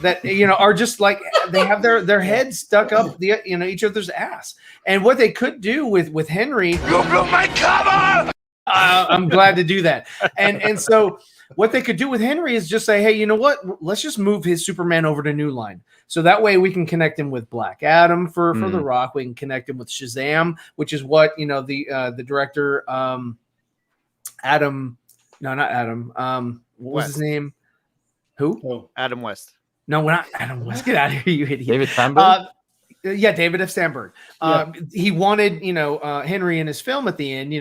that are just like they have their heads stuck up each other's ass. And what they could do with Henry, you blew my cover. I'm glad to do that. And so what they could do with Henry is just say, hey, you know what? Let's just move his Superman over to New Line. So that way we can connect him with Black Adam for The Rock. We can connect him with Shazam, which is what the director Adam. No, not Adam. What was his name? Who? Oh, Adam West. No, we're not Adam West. Get out of here, you idiot. David Sandberg? Yeah, David F. Sandberg. He wanted, Henry in his film at the end,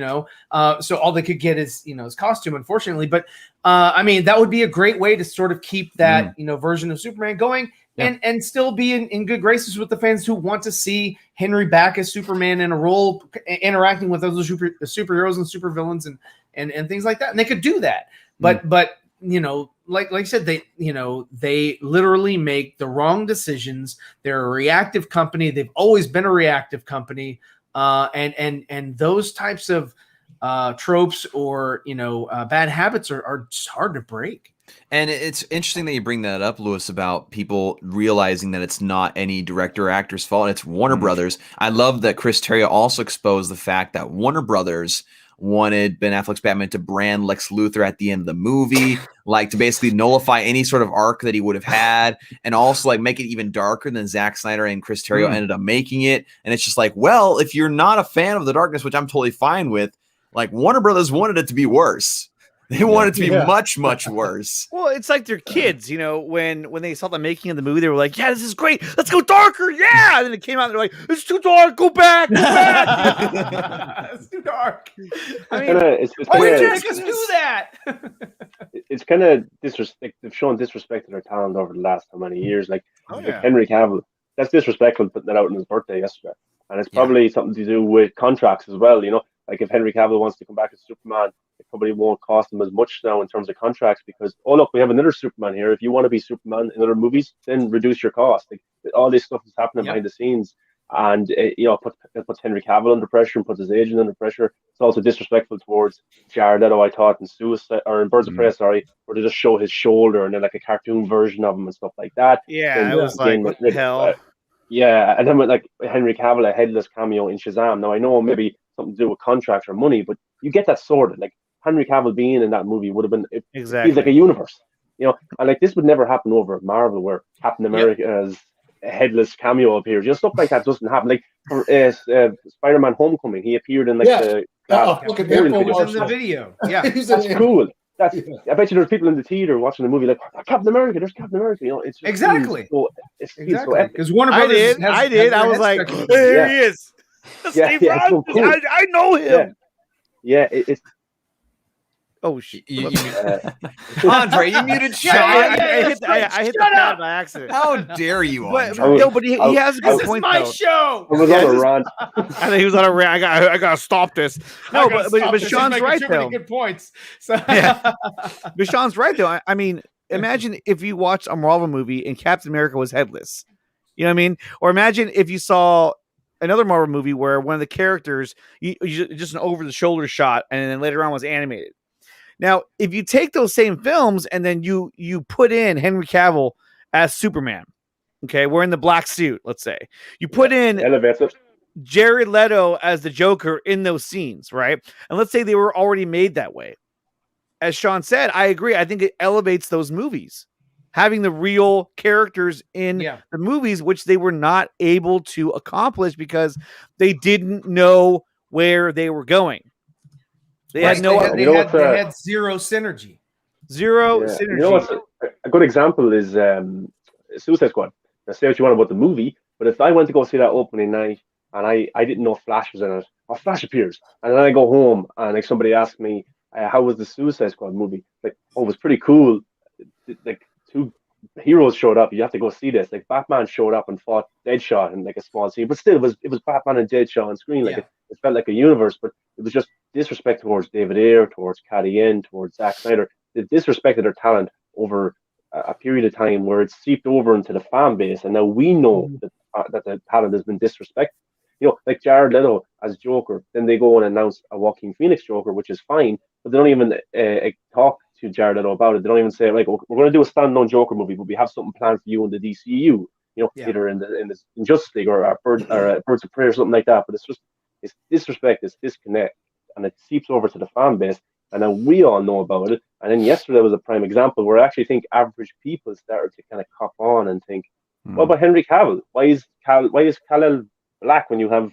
so all they could get is, his costume, unfortunately. But, I mean, that would be a great way to sort of keep that, version of Superman going and still be in good graces with the fans who want to see Henry back as Superman in a role, interacting with other superheroes and supervillains and things like that. And they could do that. But like I said, they literally make the wrong decisions. They're a reactive company. They've always been a reactive company. And those types of tropes or bad habits are just hard to break. And it's interesting that you bring that up, Lewis, about people realizing that it's not any director or actor's fault. It's Warner Brothers. I love that Chris Terrio also exposed the fact that Warner Brothers wanted Ben Affleck's Batman to brand Lex Luthor at the end of the movie, like to basically nullify any sort of arc that he would have had, and also like make it even darker than Zack Snyder and Chris Terrio ended up making it. And it's just like, well, if you're not a fan of the darkness, which I'm totally fine with, like Warner Brothers wanted it to be worse. They wanted it to be much, much worse. Well, it's like they're kids, when they saw the making of the movie, they were like, yeah, this is great. Let's go darker. Yeah. And then it came out, they're like, it's too dark. Go back. Go back. It's too dark. I mean, why did you make us do that? It's kind of disrespect. They've shown disrespect to their talent over the last how many years. Like Henry Cavill, that's disrespectful putting that out on his birthday yesterday. And it's probably something to do with contracts as well. Like if Henry Cavill wants to come back as Superman, it probably won't cost them as much now in terms of contracts because, oh, look, we have another Superman here. If you want to be Superman in other movies, then reduce your cost. Like, all this stuff is happening behind the scenes. And, it puts Henry Cavill under pressure and puts his agent under pressure. It's also disrespectful towards Jared Leto, I thought, in Suicide or in Birds of Prey, where they just show his shoulder and then like a cartoon version of him and stuff like that. Yeah, it was like, what the hell? Yeah, and then with like Henry Cavill, a headless cameo in Shazam. Now, I know maybe something to do with contracts or money, but you get that sorted. Like, Henry Cavill being in that movie would have been feels like a universe, and like this would never happen over at Marvel where Captain America's headless cameo appears. Stuff like that doesn't happen. Like for Spider-Man: Homecoming, he appeared in like the video. Yeah, that's cool. I bet you there's people in the theater watching the movie like Captain America. There's Captain America. It's exactly. Because Warner Brothers. I did. I was like, there he is. Steve Rogers. So cool. I know him. Yeah, it's. Oh shit! Andre, you muted Sean. I hit the pad by accident. How dare you, Andre? But he has a good point. This is my show. I was on a rant. I think he was on a rant. I gotta stop this. No, but Sean's right though. Good points. So. But Sean's right though. I mean, imagine if you watched a Marvel movie and Captain America was headless. You know what I mean? Or imagine if you saw another Marvel movie where one of the characters you just an over the shoulder shot and then later on was animated. Now, if you take those same films and then you put in Henry Cavill as Superman, okay, we're in the black suit, let's say. You put in Jared Leto as the Joker in those scenes, right? And let's say they were already made that way. As Sean said, I agree. I think it elevates those movies. Having the real characters in the movies, which they were not able to accomplish because they didn't know where they were going. They had zero synergy. Zero Yeah. synergy. You know what's a good example is Suicide Squad. Now, say what you want about the movie, but if I went to go see that opening night and I didn't know Flash was in it, or Flash appears, and then I go home and like somebody asked me, how was the Suicide Squad movie? Like, oh, it was pretty cool. Like, two heroes showed up. You have to go see this. Like, Batman showed up and fought Deadshot in like a small scene, but still, it was Batman and Deadshot on screen. Like, it felt like a universe, but it was just disrespect towards David Ayer, towards Caddy N, towards Zack Snyder. They disrespected their talent over a period of time where it's seeped over into the fan base, and now we know that the talent has been disrespected. You know, like Jared Leto as Joker, then they go and announce a Joaquin Phoenix Joker, which is fine, but they don't even talk to Jared Leto about it. They don't even say, like, we're going to do a standalone Joker movie, but we have something planned for you in the DCU. You know, either in the Justice League or Birds of Prey or something like that. But it's disrespect, it's disconnect, and it seeps over to the fan base. And then we all know about it. And then yesterday was a prime example where I actually think average people started to kind of cop on and think, what about Henry Cavill? Why is Kal-El black when you have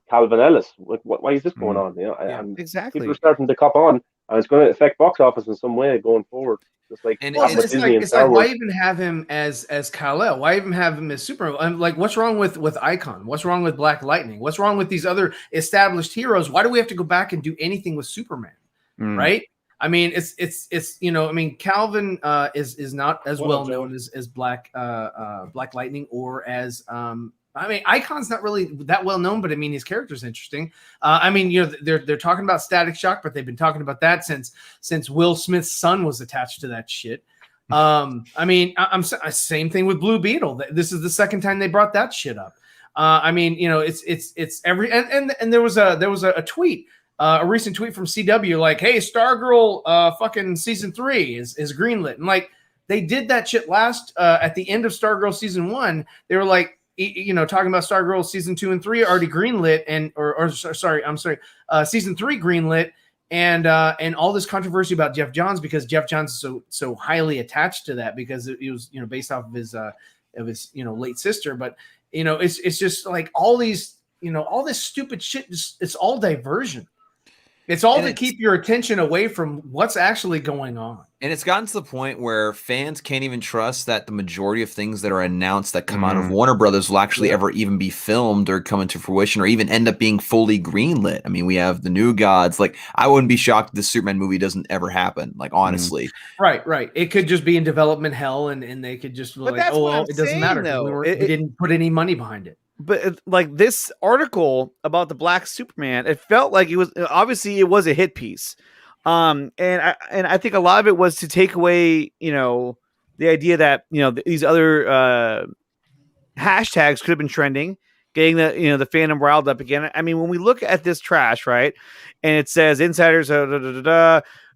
Calvin Ellis? Why is this going on? You know, and exactly. People are starting to cop on, and it's going to affect box office in some way going forward. Just like, it's like why even have him as Kal-El? Why even have him as Superman? Like, what's wrong with Icon? What's wrong with Black Lightning? What's wrong with these other established heroes? Why do we have to go back and do anything with Superman? Right? I mean, it's you know, I mean, Calvin is not as well known as Black Lightning or as I mean, Icon's not really that well known, but I mean, his character's interesting. I mean, you know, they're talking about Static Shock, but they've been talking about that since Will Smith's son was attached to that shit. I mean, I'm same thing with Blue Beetle. This is the second time they brought that shit up. I mean, you know, it's every and there was a tweet. A recent tweet from CW like, hey, Stargirl fucking season 3 is greenlit. And like, they did that shit last at the end of Stargirl season 1. They were like, you know, talking about Stargirl season 2 and 3 already greenlit, and season 3 greenlit, and all this controversy about Jeff Johns because Jeff Johns is so highly attached to that because it was, you know, based off of his you know, late sister. But you know, it's just like all these, you know, all this stupid shit. It's all diversion. It's all to keep your attention away from what's actually going on. And it's gotten to the point where fans can't even trust that the majority of things that are announced that come out of Warner Brothers will actually ever even be filmed or come into fruition or even end up being fully greenlit. I mean, we have the New Gods. Like, I wouldn't be shocked if the Superman movie doesn't ever happen. Like, honestly. Right. It could just be in development hell, and they could just be like, oh, well, it doesn't matter. Though. We didn't put any money behind it. But like this article about the Black Superman, it felt like it was obviously it was a hit piece, and I think a lot of it was to take away, you know, the idea that, you know, these other hashtags could have been trending, getting the, you know, the fandom riled up again. I mean, when we look at this trash, right, and it says insiders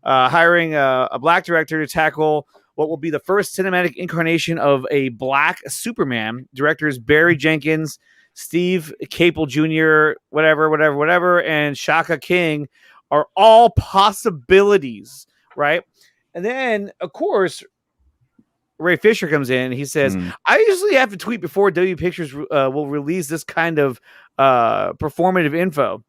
hiring a black director to tackle what will be the first cinematic incarnation of a Black Superman. Directors Barry Jenkins, Steve Capel Jr., whatever, and Shaka King are all possibilities, right? And then, of course, Ray Fisher comes in. He says, I usually have to tweet before W Pictures will release this kind of performative info.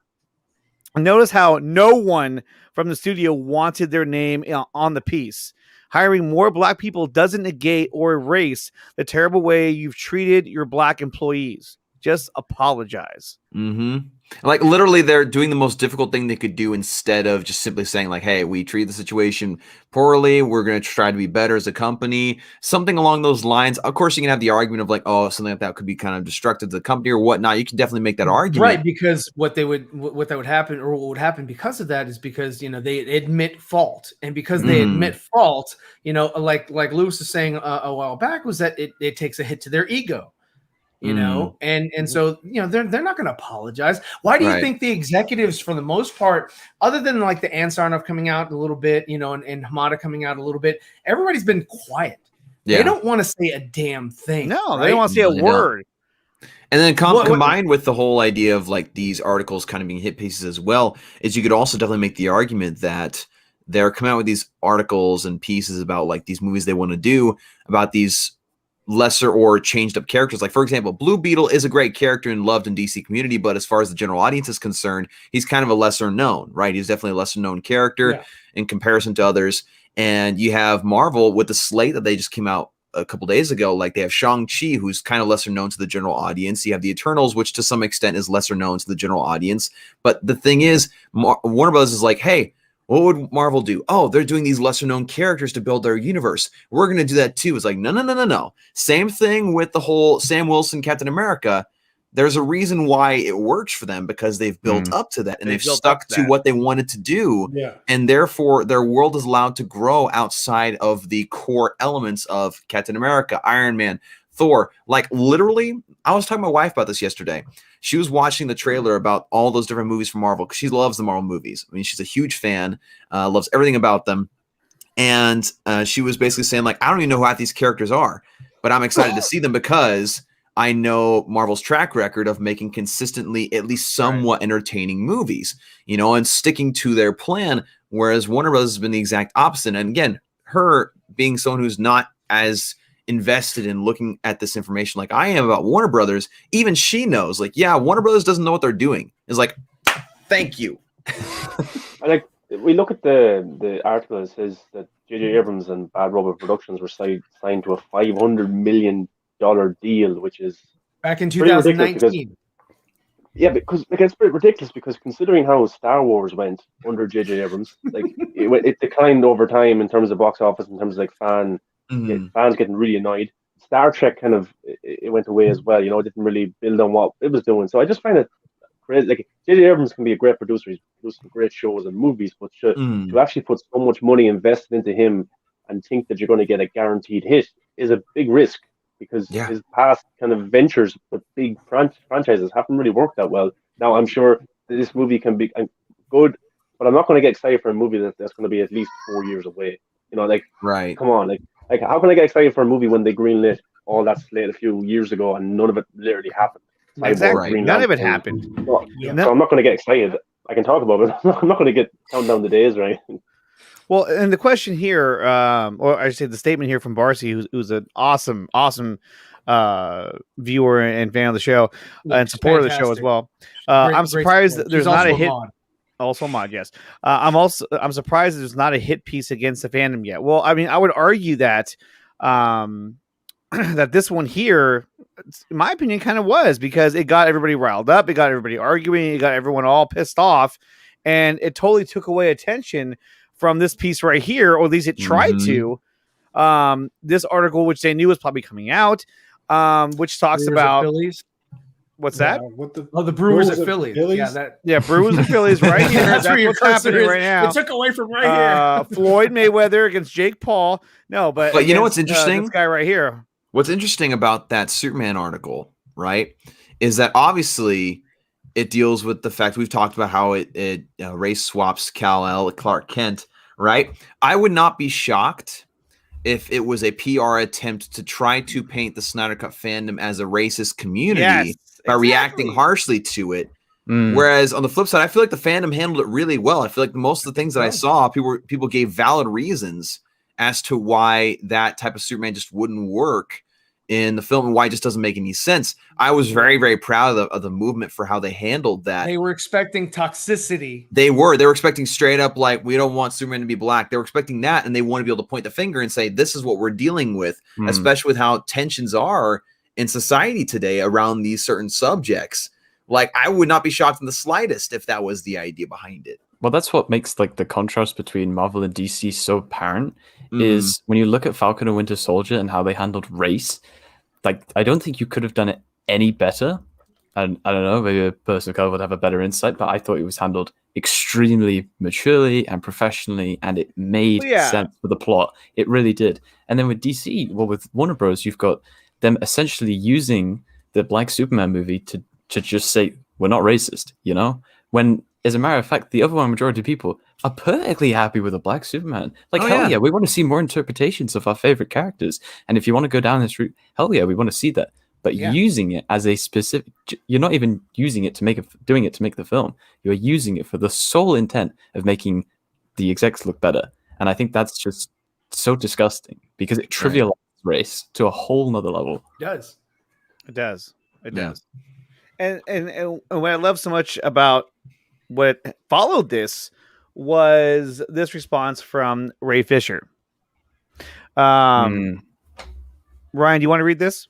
Notice how no one from the studio wanted their name on the piece. Hiring more Black people doesn't negate or erase the terrible way you've treated your Black employees. Just apologize. Like, literally, they're doing the most difficult thing they could do instead of just simply saying, like, hey, we treat the situation poorly. We're going to try to be better as a company. Something along those lines. Of course, you can have the argument of, like, oh, something like that could be kind of destructive to the company or whatnot. You can definitely make that argument. Right, because what would happen because of that is because, you know, they admit fault. And because they admit fault, you know, like Lewis is saying a while back, was that it takes a hit to their ego. You know, and so, you know, they're not going to apologize. Why do you think the executives, for the most part, other than like the Ansarnoff coming out a little bit, you know, and Hamada coming out a little bit, everybody's been quiet. They don't want to say a damn thing. No, they don't want to say a word. And then combined with the whole idea of like these articles kind of being hit pieces as well, is you could also definitely make the argument that they're coming out with these articles and pieces about like these movies they want to do about these lesser or changed up characters. Like, for example, Blue Beetle is a great character and loved in DC community, but as far as the general audience is concerned, he's kind of a lesser known, right? He's definitely a lesser known character in comparison to others. And you have Marvel with the slate that they just came out a couple days ago. Like they have Shang-Chi, who's kind of lesser known to the general audience. You have the Eternals, which to some extent is lesser known to the general audience. But the thing is, Warner Bros. Is like, hey, what would Marvel do? Oh, they're doing these lesser known characters to build their universe. We're going to do that too. It's like, no. Same thing with the whole Sam Wilson Captain America. There's a reason why it works for them, because they've built up to that and they've stuck to what they wanted to do. Yeah. And therefore their world is allowed to grow outside of the core elements of Captain America, Iron Man, Thor. Like literally, I was talking to my wife about this yesterday. She was watching the trailer about all those different movies from Marvel because she loves the Marvel movies. I mean, she's a huge fan, loves everything about them. And she was basically saying, like, I don't even know who half these characters are, but I'm excited to see them because I know Marvel's track record of making consistently at least somewhat entertaining movies, you know, and sticking to their plan, whereas Warner Bros. Has been the exact opposite. And again, her being someone who's not as invested in looking at this information like I am about Warner Brothers, even she knows, like, yeah, Warner Brothers doesn't know what they're doing. It's like, thank you. Like, we look at the article, it says that J.J. Abrams and Bad Robot Productions were signed to a $500 million deal, which is back in 2019. Yeah, because like, it's pretty ridiculous because considering how Star Wars went under J.J. Abrams, like it declined over time in terms of box office, in terms of like fans getting really annoyed. Star Trek kind of it went away as well. You know, it didn't really build on what it was doing. So I just find it crazy. Like J.J. Abrams can be a great producer. He's produced some great shows and movies, but to actually put so much money invested into him and think that you're going to get a guaranteed hit is a big risk. Because his past kind of ventures with big franchises haven't really worked that well. Now, I'm sure that this movie can be good, but I'm not going to get excited for a movie that's going to be at least 4 years away. You know, like, come on. Like how can I get excited for a movie when they greenlit all that slate a few years ago and none of it literally happened? Exactly. None of it happened. So I'm not going to get excited. I can talk about it, but I'm not going to get count down the days, right? Well, and the question here, or I should say the statement here from Barcy, who's an awesome viewer and fan of the show and supporter of the show as well. I'm surprised that there's not a hit. Also a mod, yes. I'm surprised there's not a hit piece against the fandom yet. Well, I mean, I would argue that that this one here, in my opinion, kind of was, because it got everybody riled up, it got everybody arguing, it got everyone all pissed off, and it totally took away attention from this piece right here, or at least it tried to. This article, which they knew was probably coming out, which talks about Phillies. What's that? The Brewers at Phillies. Brewers and Phillies right here. That's what's happening right now. It took away from right here. Floyd Mayweather against Jake Paul. No, but you know what's interesting? This guy right here. What's interesting about that Superman article, right, is that obviously it deals with the fact we've talked about how it race swaps Kal-El, Clark Kent, right? I would not be shocked if it was a PR attempt to try to paint the Snyder Cut fandom as a racist community by reacting harshly to it. Whereas on the flip side, I feel like the fandom handled it really well. I feel like most of the things that I saw, people gave valid reasons as to why that type of Superman just wouldn't work in the film and why it just doesn't make any sense. I was very, very proud of the movement for how they handled that. They were expecting toxicity. They were expecting straight up, like, we don't want Superman to be black. They were expecting that, and they want to be able to point the finger and say, this is what we're dealing with, especially with how tensions are in society today around these certain subjects. Like, I would not be shocked in the slightest if that was the idea behind it. Well, that's what makes like the contrast between Marvel and DC so apparent is when you look at Falcon and Winter Soldier and how they handled race. Like, I don't think you could have done it any better. And I don't know, maybe a person of color would have a better insight, but I thought it was handled extremely maturely and professionally, and it made sense for the plot. It really did. And then with DC, well, with Warner Bros., you've got them essentially using the Black Superman movie to just say, we're not racist, you know? When, as a matter of fact, the overwhelming majority of people are perfectly happy with a Black Superman. Like, hell yeah, we want to see more interpretations of our favorite characters. And if you want to go down this route, hell yeah, we want to see that. But using it as a specific, you're not even using it to doing it to make the film. You're using it for the sole intent of making the execs look better. And I think that's just so disgusting because it trivializes race to a whole nother level. It does. It does. And what I love so much about what followed this was this response from Ray Fisher. Ryan, do you want to read this?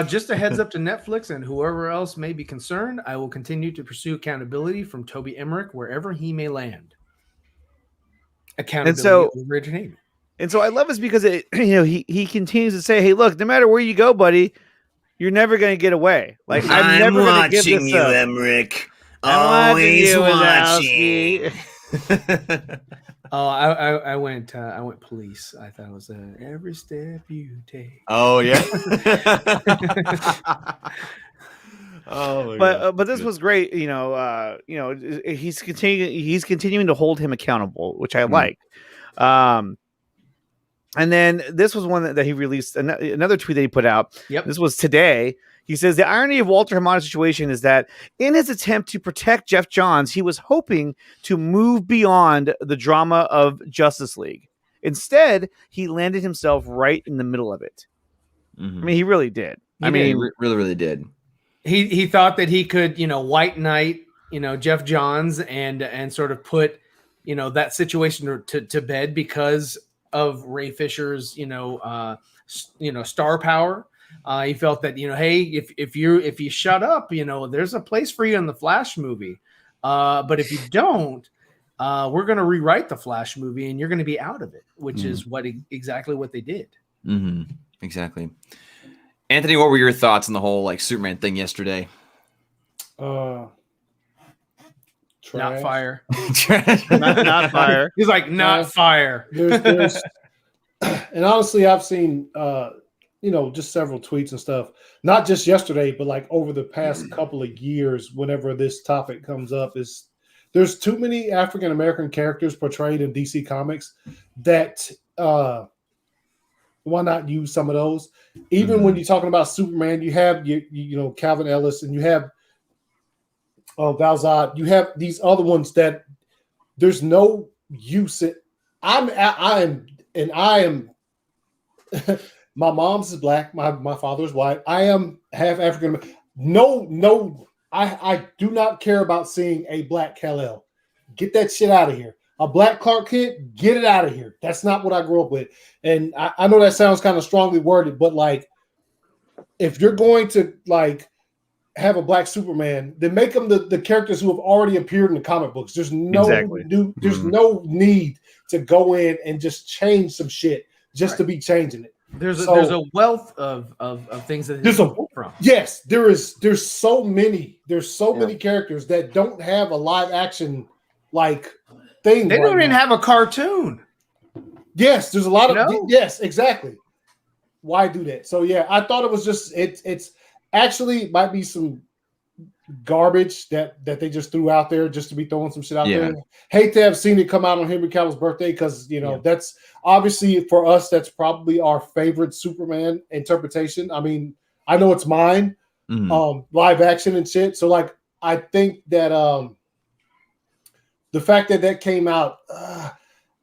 Just a heads up to Netflix and whoever else may be concerned, I will continue to pursue accountability from Toby Emmerich wherever he may land. Accountability originating. And so I love this because he continues to say, "Hey, look, no matter where you go, buddy, you're never going to get away. Like I'm never going to give this you, up. Emmerich. Always watching. I went police. I thought it was every step you take. Oh yeah. Oh, but this was great. He's continuing to hold him accountable, which I like. And then this was one that he released, another tweet that he put out. Yep. This was today. He says, the irony of Walter Hamada's situation is that in his attempt to protect Jeff Johns, he was hoping to move beyond the drama of Justice League. Instead, he landed himself right in the middle of it. Mm-hmm. I mean, he really did. He really did. He thought that he could, white knight, Jeff Johns and sort of put, that situation to bed because of Ray Fisher's, star power. He felt that, hey, if you shut up, there's a place for you in the Flash movie. But if you don't, we're going to rewrite the Flash movie and you're going to be out of it, which is exactly what they did. Mm-hmm. Exactly. Anthony, what were your thoughts on the whole Superman thing yesterday? Not fire. not fire. He's like, not fire. There's and honestly, I've seen just several tweets and stuff, not just yesterday, but over the past couple of years, whenever this topic comes up, there's too many African American characters portrayed in DC Comics that why not use some of those? Even when you're talking about Superman, you have Calvin Ellis and you have Val Zod, you have these other ones that there's no use in. I am my mom's is black, my father's white. I am half African. No, I do not care about seeing a black Kal-El. Get that shit out of here. A black Clark Kent, get it out of here. That's not what I grew up with. And I know that sounds kind of strongly worded, but if you're going to have a black Superman, then make them the characters who have already appeared in the comic books. There's no no need to go in and just change some shit just to be changing it. There's a wealth of things that there's a from. Yes, there's so many many characters that don't have a live action thing. They don't even have a cartoon. Yes, there's a lot of yes, exactly. Why do that? So yeah, I thought it was just it's actually might be some garbage that they just threw out there just to be throwing some shit out there. Hate to have seen it come out on Henry Cavill's birthday because that's obviously for us that's probably our favorite Superman interpretation. I mean, I know it's mine, live action and shit. So I think that the fact that came out,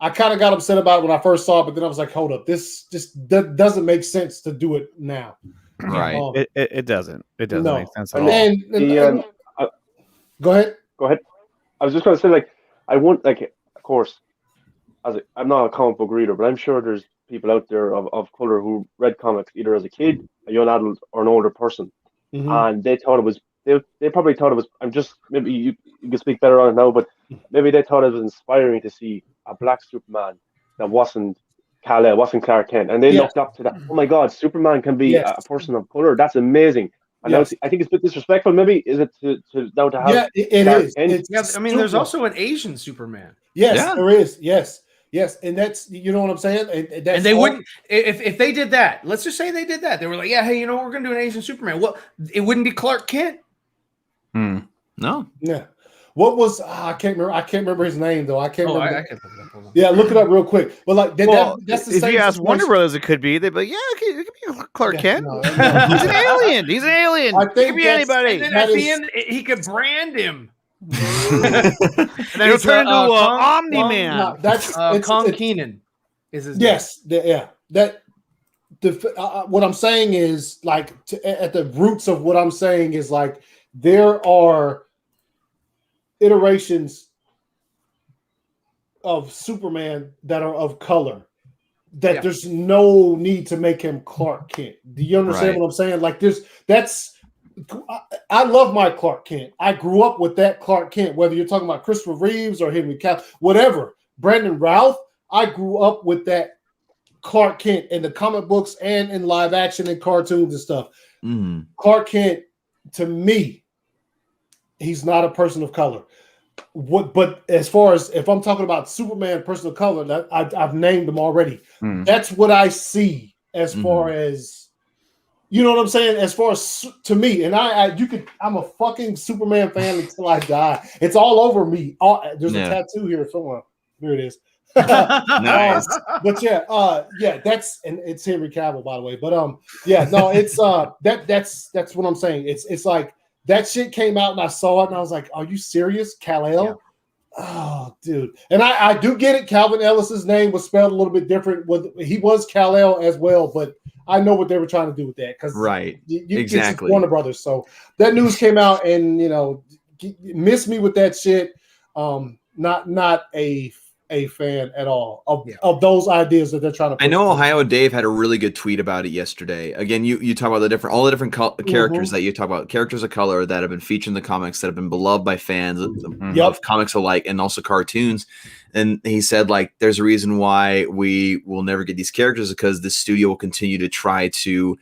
I kind of got upset about it when I first saw it, but then I was like, hold up, this just doesn't make sense to do it now. Right. It doesn't. It doesn't make sense at all. Go ahead. I was just going to say, I want, of course, I'm not a comic book reader, but I'm sure there's people out there of color who read comics either as a kid, a young adult, or an older person, and they thought it was. They probably thought it was. I'm just maybe you can speak better on it now, but maybe they thought it was inspiring to see a black Superman that wasn't Kal-El, wasn't Clark Kent, and they looked up to that. Oh my God, Superman can be a person of color. That's amazing. And now I think it's a bit disrespectful. Maybe is it to now to have? Yeah, it is. I mean, there's also an Asian Superman. Yes, there is. Yes, and that's and what I'm saying. And they wouldn't if they did that. Let's just say they did that. They were like, yeah, hey, we're gonna do an Asian Superman. Well, it wouldn't be Clark Kent. No. Yeah. What was I can't remember his name though. I can't remember. I can't look it up. Yeah, look it up real quick. But that's the if same. You ask Warner Brothers, it could be. They'd be like, it could be Clark Kent. No. He's an alien. He's an alien. I think it could be anybody. And then at the end, he could brand him. And then he'll turn into Omni-Man. No, that's Kong Keenan. Is his name. Yes, what I'm saying is at the roots of what I'm saying is there are iterations of Superman that are of color. That there's no need to make him Clark Kent. Do you understand what I'm saying? Like I love my Clark Kent. I grew up with that Clark Kent, whether you're talking about Christopher Reeves or Henry Cavill, whatever. Brandon Routh, I grew up with that Clark Kent in the comic books and in live action and cartoons and stuff. Mm-hmm. Clark Kent, to me, he's not a person of color. But as far as if I'm talking about Superman, person of color, that I've named them already. That's what I see as far as, you know what I'm saying? As far as to me, and I'm a fucking Superman fan until I die. It's all over me. There's a tattoo here somewhere. Here it is. Nice. But that's, and it's Henry Cavill, by the way. But it's that's what I'm saying. It's like that shit came out and I saw it and I was like, are you serious, Kal-El? Yeah. Oh, dude. And I do get it. Calvin Ellis's name was spelled a little bit different. He was Kal-El as well, but I know what they were trying to do with that because exactly Warner Brothers. So that news came out and missed me with that shit. Not a fan at all of those ideas that they're trying to push. I know Ohio Dave had a really good tweet about it yesterday. Again, you talk about all the different characters that you talk about, characters of color that have been featured in the comics that have been beloved by fans of comics alike and also cartoons. And he said, like, there's a reason why we will never get these characters because the studio will continue to try to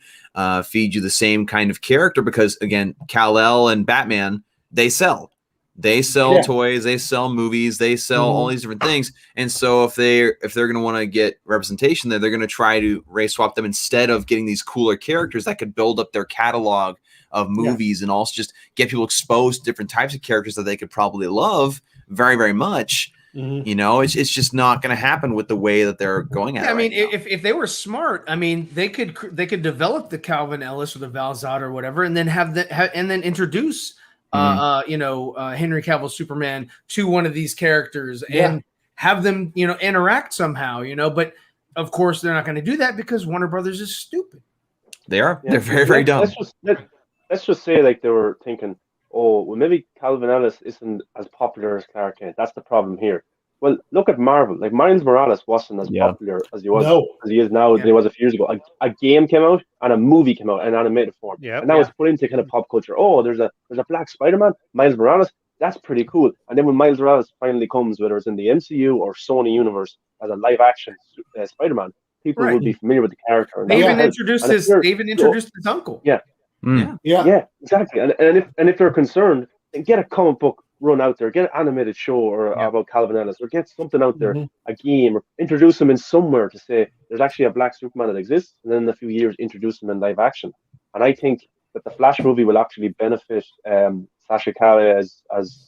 feed you the same kind of character because, again, Kal-El and Batman, they sell. They sell toys, they sell movies, they sell all these different things. And so if they're going to want to get representation there, they're going to try to race swap them instead of getting these cooler characters that could build up their catalog of movies and also just get people exposed to different types of characters that they could probably love very, very much. It's just not going to happen with the way that they're going at it. I mean, if they were smart, I mean, they could develop the Calvin Ellis or the Val Zod or whatever, and then and then introduce Henry Cavill Superman to one of these characters and have them, interact somehow, but of course they're not going to do that because Warner Brothers is stupid. They are. Yeah. They're very, very dumb. Let's just say like they were thinking, oh, well, maybe Calvin Ellis isn't as popular as Clark Kent. That's the problem here. Well, look at Marvel. Like Miles Morales wasn't as popular as he is now as he was a few years ago. A game came out and a movie came out in animated form. And now it's put into kind of pop culture. Oh, there's a black Spider-Man, Miles Morales. That's pretty cool. And then when Miles Morales finally comes, whether it's in the MCU or Sony Universe as a live action Spider-Man, people will be familiar with the character. They even introduced his uncle. Yeah, exactly. And if they're concerned, then get a comic book run out there, get an animated show or about Calvin Ellis, or get something out there, a game, or introduce them in somewhere to say there's actually a black Superman that exists, and then in a few years introduce them in live action. And I think that the Flash movie will actually benefit Sasha Calle as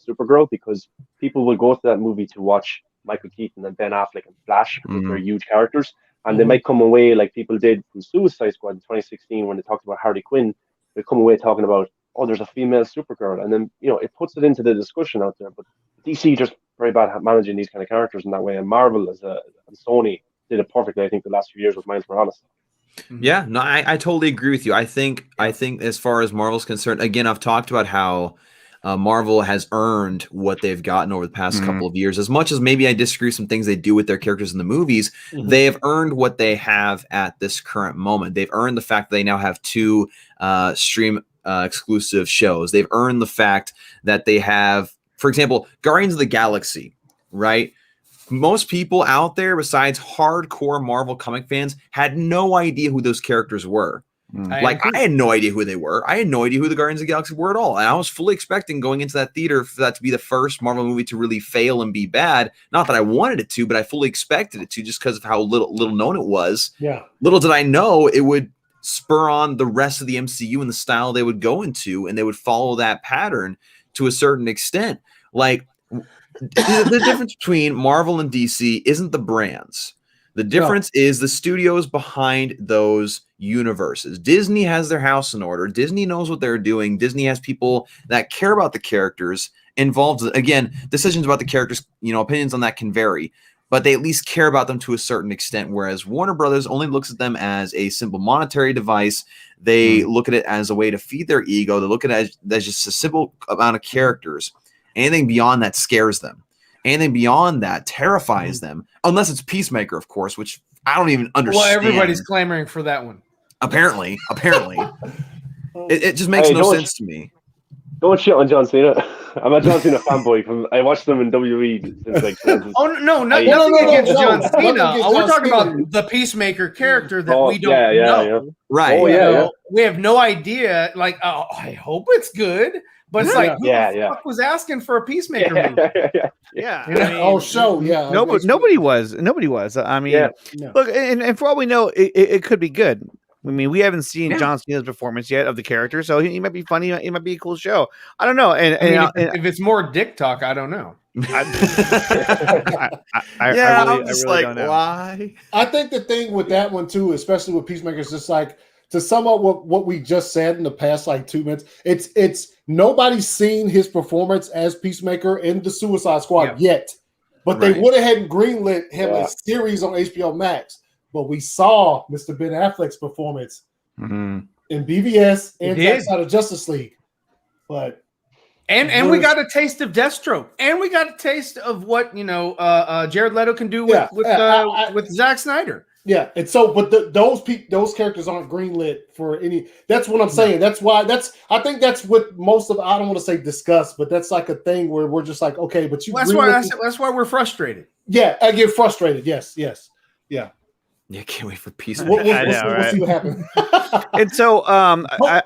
Supergirl because people will go to that movie to watch Michael Keaton and Ben Affleck and Flash because they're huge characters, and they might come away like people did from Suicide Squad in 2016 when they talked about Harley Quinn. They come away talking about, oh, there's a female Supergirl, and then it puts it into the discussion out there. But DC just very bad at managing these kind of characters in that way, and Marvel and Sony did it perfectly. I think the last few years with Miles Morales. Yeah, no, I totally agree with you. I think as far as Marvel's concerned, again, I've talked about how Marvel has earned what they've gotten over the past couple of years. As much as maybe I disagree with some things they do with their characters in the movies, they have earned what they have at this current moment. They've earned the fact that they now have 2 stream exclusive shows. They've earned the fact that they have, for example, Guardians of the Galaxy, right? Most people out there, besides hardcore Marvel comic fans, had no idea who those characters were. I had no idea who they were. I had no idea who the Guardians of the Galaxy were at all. And I was fully expecting going into that theater for that to be the first Marvel movie to really fail and be bad. Not that I wanted it to, but I fully expected it to just because of how little known it was. Yeah. Little did I know it would spur on the rest of the MCU and the style they would go into, and they would follow that pattern to a certain extent. Like the difference between Marvel and DC isn't the brands. The difference is the studios behind those universes. Disney has their house in order. Disney knows what they're doing. Disney has people that care about the characters involved. Again, decisions about the characters, opinions on that can vary, but they at least care about them to a certain extent, whereas Warner Brothers only looks at them as a simple monetary device. They look at it as a way to feed their ego. They look at it as just a simple amount of characters. Anything beyond that scares them. Anything beyond that terrifies them, unless it's Peacemaker, of course, which I don't even understand. Well, everybody's clamoring for that one. Apparently. It just makes no sense to me. Don't shit on John Cena. I'm a John Cena fanboy. I watched them in WWE since like. Nothing against John Cena. We're talking about the Peacemaker character that we don't know. Yeah. Right. Oh, we have no idea. Like, I hope it's good. But it's like, who the fuck was asking for a Peacemaker movie? Yeah. Nobody was. I mean, look, and for all we know, it could be good. I mean, we haven't seen John Cena's performance yet of the character, so he might be funny. It might be a cool show. I don't know. If it's more dick talk, I don't know. I really don't know. Why? I think the thing with that one too, especially with Peacemaker, is just like to sum up what we just said in the past like 2 minutes. It's nobody's seen his performance as Peacemaker in the Suicide Squad yet, but they would have had greenlit him a series on HBO Max. But we saw Mr. Ben Affleck's performance in BVS and Zack Snyder Justice League. But and we got a taste of Deathstroke, and we got a taste of what Jared Leto can do with Zack Snyder. Yeah, and so those characters aren't greenlit for any. That's what I'm saying. That's why I think that's what most of I don't want to say discuss, but that's like a thing where we're just like, okay, but you. That's why we're frustrated. Yeah, I get frustrated. Yes, yeah. Yeah, can't wait for peace. We'll see what happens. And so, I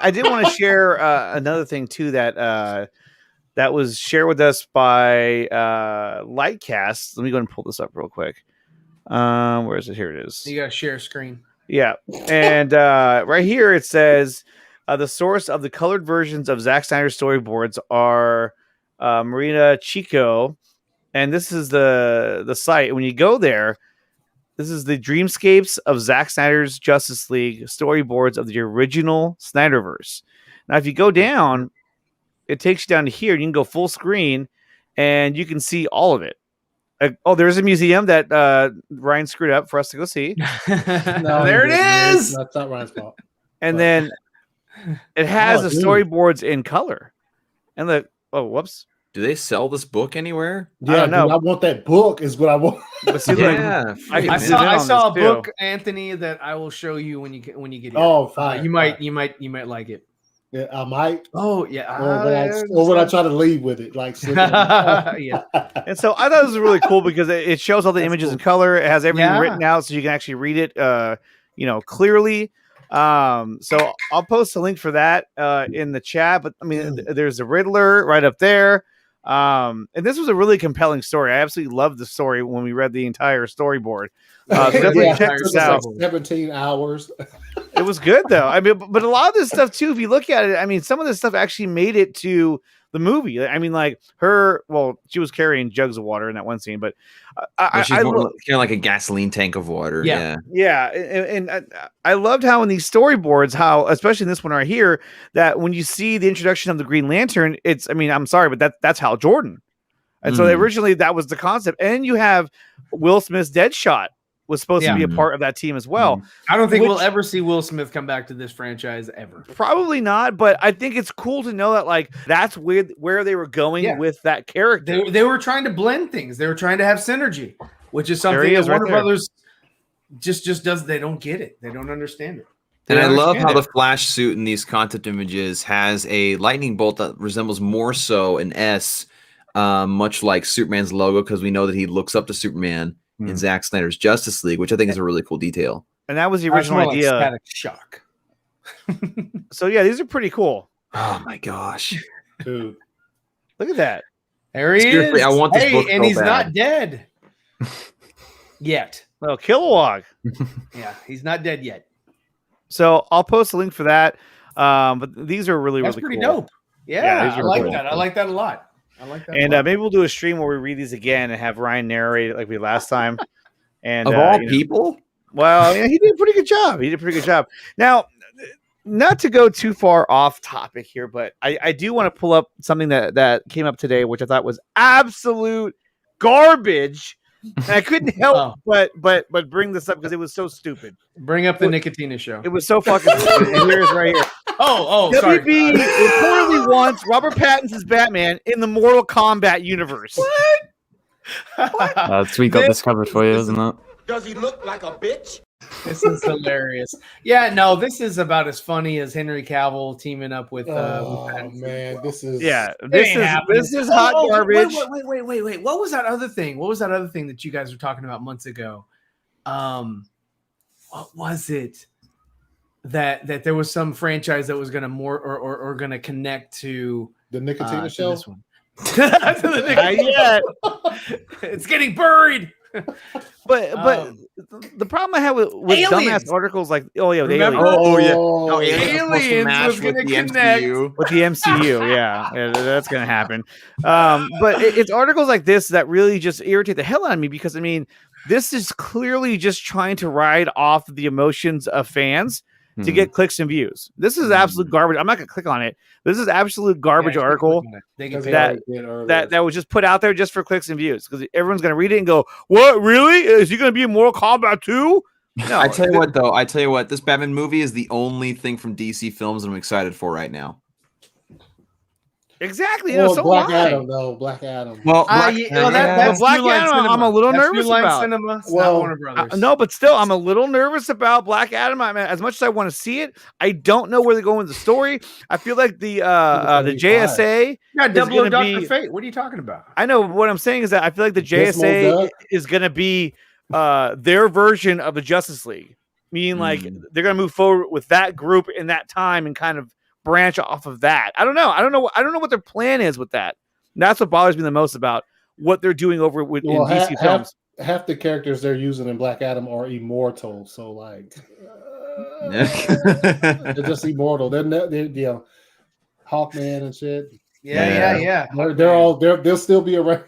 did want to share another thing too that was shared with us by Lightcast. Let me go ahead and pull this up real quick. Where is it? Here it is. You got to share screen. Yeah, and right here it says the source of the colored versions of Zack Snyder's storyboards are Marina Chico, and this is the site. When you go there. This is the dreamscapes of Zack Snyder's Justice League storyboards of the original Snyderverse. Now, if you go down, it takes you down to here. You can go full screen, and you can see all of it. There's a museum that Ryan screwed up for us to go see. No, there it is. That's not Ryan's fault. And then it has the storyboards in color. And whoops. Do they sell this book anywhere? Yeah, I don't know. I want that book. Is what I want. But see, I saw a book, Anthony, that I will show you when you get here. Oh, fine. You might like it. Yeah, I might. Oh, yeah. Or when I try to leave with it, like. Yeah. And so I thought it was really cool because it shows all the images in color. It has everything written out, so you can actually read it, clearly. So I'll post a link for that in the chat. But I mean, there's the Riddler right up there. And this was a really compelling story. I absolutely loved the story when we read the entire storyboard. Definitely check this out. 17 hours. It was good though. I mean, but a lot of this stuff too, if you look at it, I mean, some of this stuff actually made it to the movie. I mean, like she was carrying jugs of water in that one scene, but she's kind of like a gasoline tank of water. Yeah. And I loved how in these storyboards, especially in this one right here, that when you see the introduction of the Green Lantern, I'm sorry, but that's Hal Jordan. And so originally that was the concept. And you have Will Smith's Deadshot was supposed to be a part of that team as well. I don't think we'll ever see Will Smith come back to this franchise ever. Probably not, but I think it's cool to know that that's where they were going with that character. They were trying to blend things. They were trying to have synergy, which is something that Warner Brothers just does. They don't get it. They don't understand it. And I love how the Flash suit in these concept images has a lightning bolt that resembles more so an S, much like Superman's logo, because we know that he looks up to Superman in Zack Snyder's Justice League, which I think is a really cool detail. And that was the original idea. Like Static Shock. So yeah, these are pretty cool. Oh my gosh, dude! Look at that. There he is. I want this book and so he's bad. not dead yet. Well, Kilowog. Yeah, he's not dead yet. So I'll post a link for that. But these are really That's really pretty cool. dope. Yeah, I like cool. that. I like that a lot. I like that. And maybe we'll do a stream where we read these again and have Ryan narrate it like we did last time. And of all people, well, he did a pretty good job. Now, not to go too far off topic here, but I do want to pull up something that came up today, which I thought was absolute garbage. And I couldn't help but bring this up because it was so stupid. Bring up the Nickatina Show. It was so fucking stupid. And here's right here. Sorry. WB reportedly wants Robert Pattinson's Batman in the Mortal Kombat universe. We got this covered for you, isn't it? Does he look like a bitch? This is hilarious. Yeah, no, this is about as funny as Henry Cavill teaming up with. Man, this is this is hot garbage. Wait. What was that other thing? What was that other thing that you guys were talking about months ago? What was it? That there was some franchise that was going to or going to connect to the Nickatina Show. This one. It's getting buried. But the problem I have with dumbass articles like Aliens was going to connect with the MCU. Yeah, that's going to happen. But it's articles like this that really just irritate the hell out of me because I mean, this is clearly just trying to ride off the emotions of fans to get clicks and views. This is absolute garbage. I'm not gonna click on it. This is absolute garbage article that was just put out there just for clicks and views because everyone's gonna read it and go, "What? Really? Is he gonna be in Mortal Kombat 2?" No. I tell you what, this Batman movie is the only thing from DC Films I'm excited for right now. Exactly. So Black Adam, though. Black Adam. Well, that's Black Adam. I'm a little nervous about. Cinema, Warner Brothers. No, but still, I'm a little nervous about Black Adam. I mean, as much as I want to see it, I don't know where they're going with the story. I feel like the JSA. Double Dr. Fate. What are you talking about? I know what I'm saying is that I feel like the JSA is going to be their version of the Justice League, meaning like they're going to move forward with that group in that time and kind of branch off of that. I don't know what their plan is with that. And that's what bothers me the most about what they're doing over with in DC films. Half the characters they're using in Black Adam are immortal, so like they're just immortal. They're Hawkman and shit. Yeah. They'll still be around.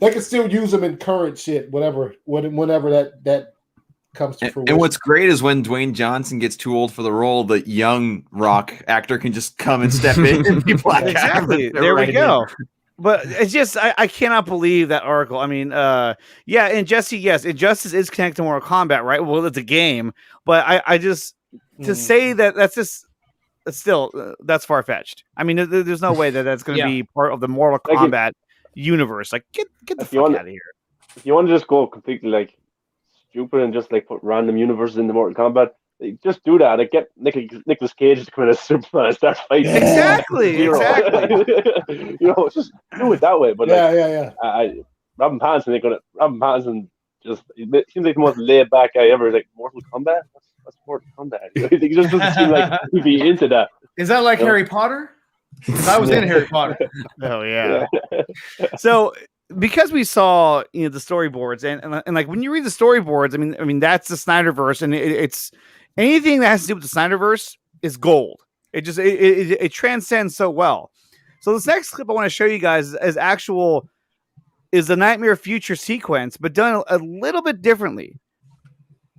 They can still use them in current shit, whenever that comes to fruition. And what's great is when Dwayne Johnson gets too old for the role, the young Rock actor can just come and step in and be Black Adam. There we go. But it's just I cannot believe that article. I mean, Injustice is connected to Mortal Kombat, right? Well, it's a game, but I just to say that's just still that's far fetched. I mean, there's no way that's going to be part of the Mortal Kombat universe. Like, get the fuck out of here. If you want to just go completely like stupid and just like put random universes in the Mortal Kombat, just do that. Like, get Nicolas Cage to come in as Superman and start fighting. Exactly. You know, just do it that way. But Robin Pattinson just it seems like the most laid back guy ever. Like, Mortal Kombat? That's Mortal Kombat. He just doesn't seem like he'd be into that. Is that like Harry Potter? Because I was in Harry Potter. Oh yeah. So because we saw the storyboards and like when you read the storyboards, I mean that's the Snyderverse, and it's anything that has to do with the Snyderverse is gold. It just it transcends so well. So this next clip I want to show you guys is the Nightmare Future sequence, but done a little bit differently.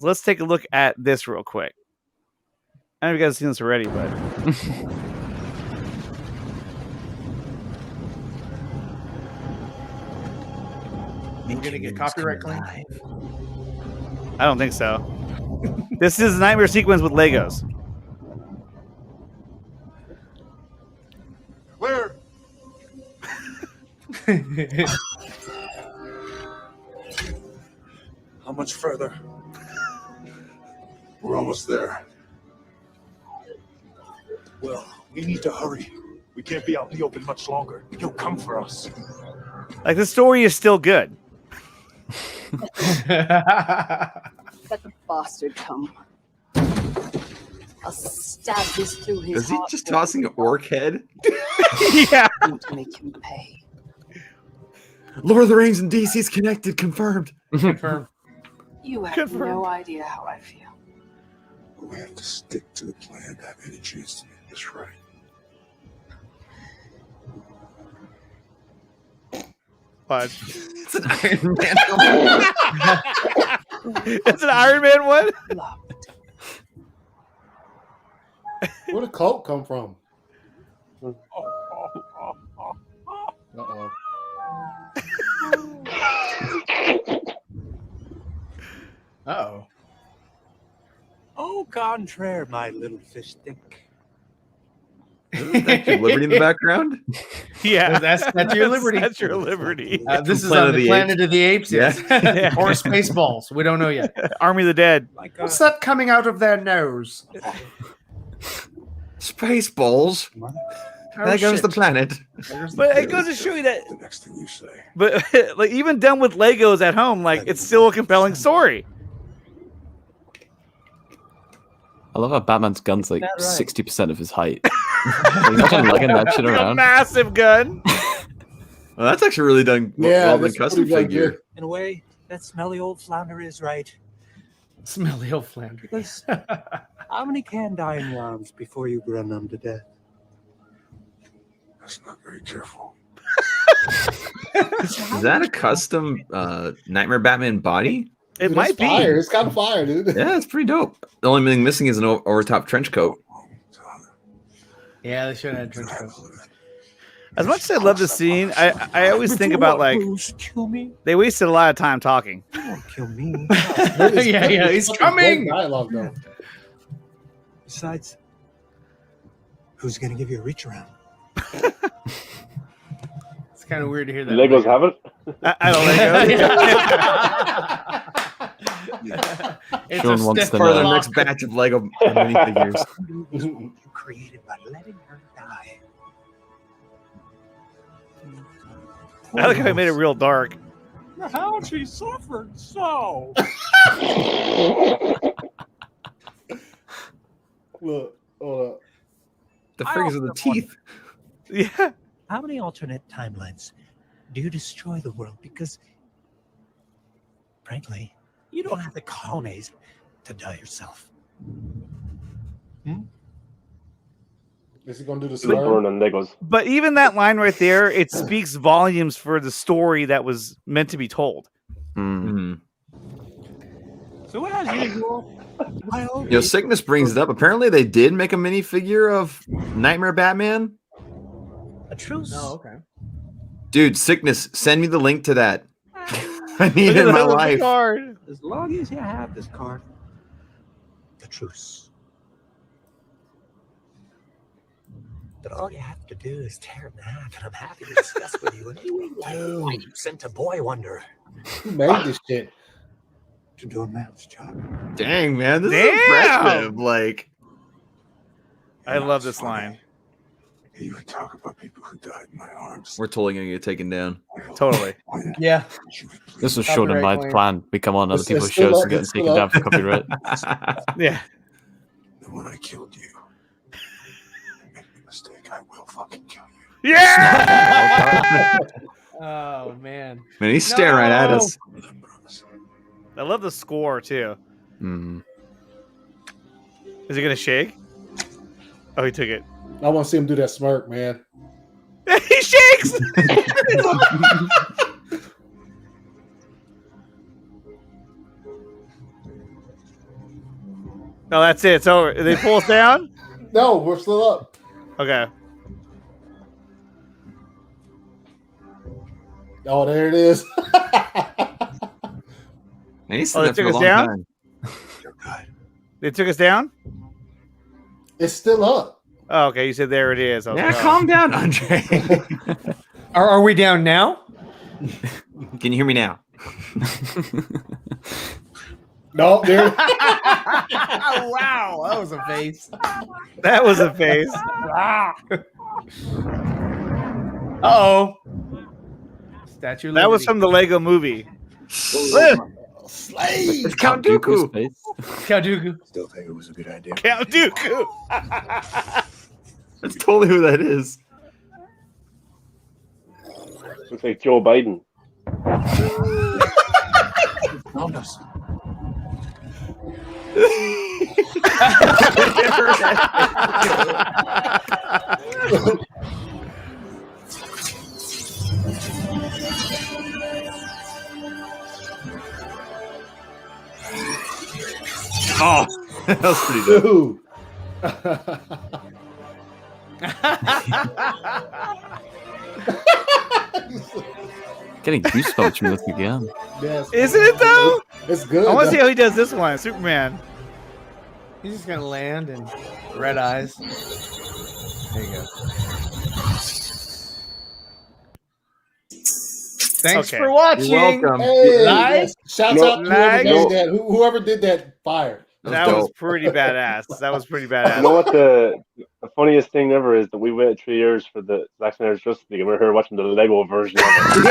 So let's take a look at this real quick. I don't know if you guys have seen this already, but we're gonna get copyright claim. I don't think so. This is a Nightmare sequence with Legos. Where? How much further? We're almost there. Well, we need to hurry. We can't be out in the open much longer. You'll come for us. Like, the story is still good. Let the bastard come. I'll stab this through his Is he heart. just tossing an orc head? Yeah. To make him pay. Lord of the Rings and DC's connected, confirmed. Confirmed. You have no idea how I feel. We have to stick to the plan to have any chance to make this right. But It's an Iron Man. it's an Iron Man one? Where did Colt come from? Uh-oh. Au contraire, my little fish stick. Statue of Liberty in the background. Yeah, That's your Liberty. That's your Liberty. This is Planet on of the the Planet of the Apes, yes. Yeah. Or Spaceballs. We don't know yet. Army of the Dead. What's that coming out of their nose? Spaceballs. Oh, There goes shit. the planet. But it goes to show you that. The next thing you say. But like even done with Legos at home, like it's still a compelling story. I love how Batman's gun's like That right? 60% of his height. Imagine lugging that shit A around. massive gun. Well, that's actually really done. Yeah, well done that's custom pretty figure. good. In a way, that smelly old flounder is right. Smelly old flounder. Because how many can die in your arms before you run them to death? That's not very careful. Is that a custom Nightmare Batman body? It Dude, might it's be. fire. It's kind of fire, dude. Yeah, it's pretty dope. The only thing missing is an overtop trench coat. Yeah, they should have had trench coats. As much as I love the scene, I always think about like Kill me. they wasted a lot of time talking. You won't kill me. Yeah, he's coming. Dialogue, though. Besides, who's gonna give you a reach around? It's kind of weird to hear that. Legos have it. I don't know. It's Sean a wants stiff to For know. the lock. next batch of Lego minifigures. You created by letting her die. I like how I made it real dark. How she suffered so. Look, hold up. The fingers of the teeth. Yeah. How many alternate timelines do you destroy the world? Because, frankly, you don't have the colonies to die yourself. Is he gonna do the They burn slur? on Legos. But even that line right there, it speaks volumes for the story that was meant to be told. Mm. So as usual, You know, Sickness brings it up. Apparently, they did make a minifigure of Nightmare Batman. a truce. Oh, okay. Dude, Sickness, send me the link to that. I need Look it at in my that little life. card. As long as you have this card, the truce. But all you have to do is tear it in half, and I'm happy to discuss with you. And why you sent a boy wonder Who made this shit? to do a man's job. Dang, man, this Damn. is impressive. Like, I love this line. You would talk about people who died in my arms. we're totally gonna get taken down. Totally. Yeah. This was shown in my Copyright claim. plan. We come on other It's people's still shows up, and get it's taken still down up. for copyright. Yeah. And when I killed you, make no mistake, I will fucking kill you. Yeah. Oh man. Man, he's staring right at No. us. I promise. I love the score too. Mm. Is he gonna shake? Oh, he took it. I want to see him do that smirk, man. He shakes. No, that's it. It's over. Did they pull us down? No, we're still up. Okay. Oh, there it is. And he's Oh, they sitting there took for a us long down? time. They took us down? It's still up. Oh, okay. You said there it is. I was Yeah, like, oh. calm down, Andre. Are we down now? Can you hear me now? No, there. Wow, that was a face. That was a face. Uh-oh. Statue of That was Liberty. from the Lego movie. It's Count Dooku. Space. Count Dooku. Still think it was a good idea. Count Dooku. That's totally who that is. Looks like Joe Biden. Found us. Oh, that was pretty dope. Dude. Getting goosebumps from this again. Yes. Isn't it though? It's good. I want to see though. how he does this one. Superman. He's just gonna land and red eyes. There you go. Thanks for watching. You're welcome. Hey, Live? yes. Shouts out to whoever, Live? made that. Whoever did that. Fire. That was pretty badass. That was pretty badass. You know what the funniest thing ever is that we waited 3 years for the Zack Snyder's Justice League, and we're here watching the Lego version of it.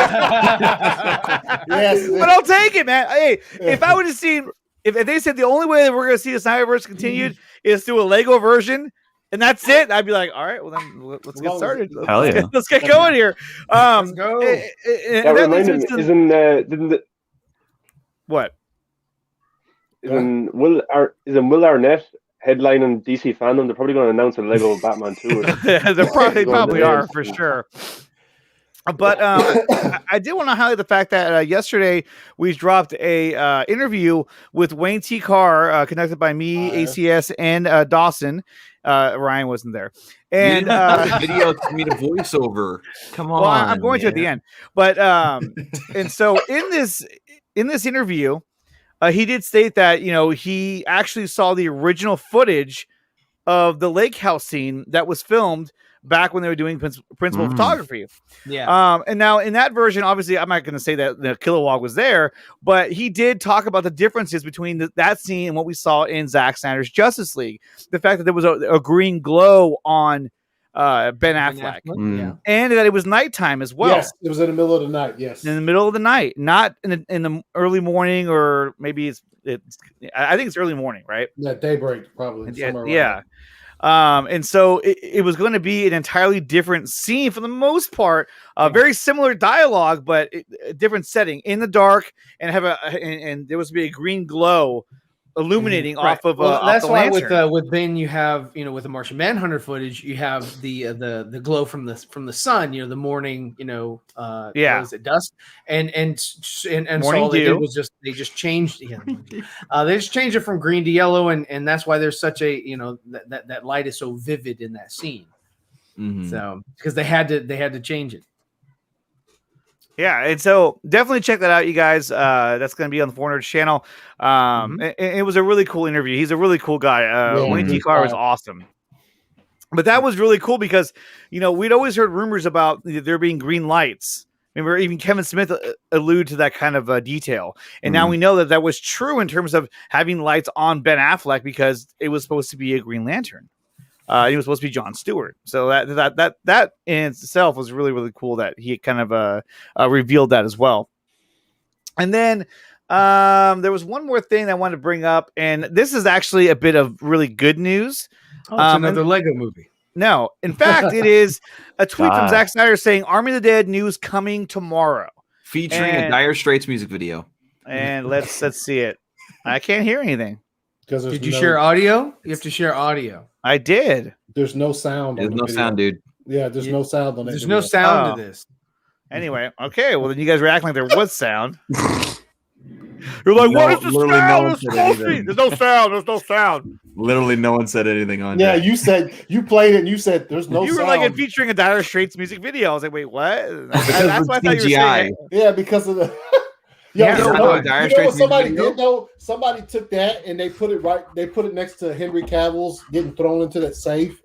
Yes, But I'll take it, man. Hey, if I would have seen, if they said the only way that we're going to see the Snyderverse continued is through a Lego version, and that's it, I'd be like, all right, well then let's get started. Hell yeah. Let's get going here. Let's go. That reminded me, isn't what? Isn't Will Arnett headlining DC fandom? They're probably going to announce a Lego Batman 2. They probably are for sure. But I did want to highlight the fact that yesterday we dropped a interview with Wayne T. Carr, conducted by me, ACS, and Dawson. Ryan wasn't there, and video to me to voiceover. Come on, well, I'm going to at the end. But and so in this interview, he did state that he actually saw the original footage of the lake house scene that was filmed back when they were doing principal photography. Yeah. And now in that version, obviously, I'm not going to say that the Kilowog was there, but he did talk about the differences between that scene and what we saw in Zack Snyder's Justice League. The fact that there was a green glow on Ben Affleck, Yeah. and that it was nighttime as well. Yes, it was in the middle of the night. Yes, in the middle of the night, not in the early morning, or maybe it's I think it's early morning, right? Yeah, daybreak probably. Yeah. And so it was going to be an entirely different scene for the most part, very similar dialogue, but a different setting in the dark, and and there was to be a green glow illuminating off of that's off the why lantern. with Ben you have with the Martian Manhunter footage you have the glow from the sun, the morning, what is it, dusk, and so all they did was they just changed they just changed it from green to yellow, and that's why there's such a that light is so vivid in that scene. So because they had to change it. Yeah, and so definitely check that out, you guys. That's going to be on the 4Nerds channel. It was a really cool interview. He's a really cool guy. Wayne T. Carr was awesome. But that was really cool because, we'd always heard rumors about there being green lights. Remember, even Kevin Smith alluded to that kind of detail. And now we know that was true in terms of having lights on Ben Affleck because it was supposed to be a Green Lantern. He was supposed to be John Stewart. So that in itself was really, really cool that he kind of revealed that as well. And then there was one more thing I wanted to bring up, and this is actually a bit of really good news. It's another Lego movie. No, in fact, it is a tweet from Zack Snyder saying Army of the Dead news coming tomorrow. Featuring a Dire Straits music video. And let's see it. I can't hear anything. Did you share audio? You have to share audio. I did. There's no sound. There's no sound, dude. Yeah, there's no sound on it. There's no sound to this. Anyway, okay. Well, then you guys were acting like there was sound. You're like, what is the sound? There's no sound. There's no sound. Literally, no one said anything on. Yeah, you said you played it. And you said there's no. You were sound. like it featuring a Dire Straits music video. I was like, wait, what? That's what I thought you were saying. Yeah, because of the. Somebody did though. Somebody took that and they put it right. They put it next to Henry Cavill's getting thrown into that safe.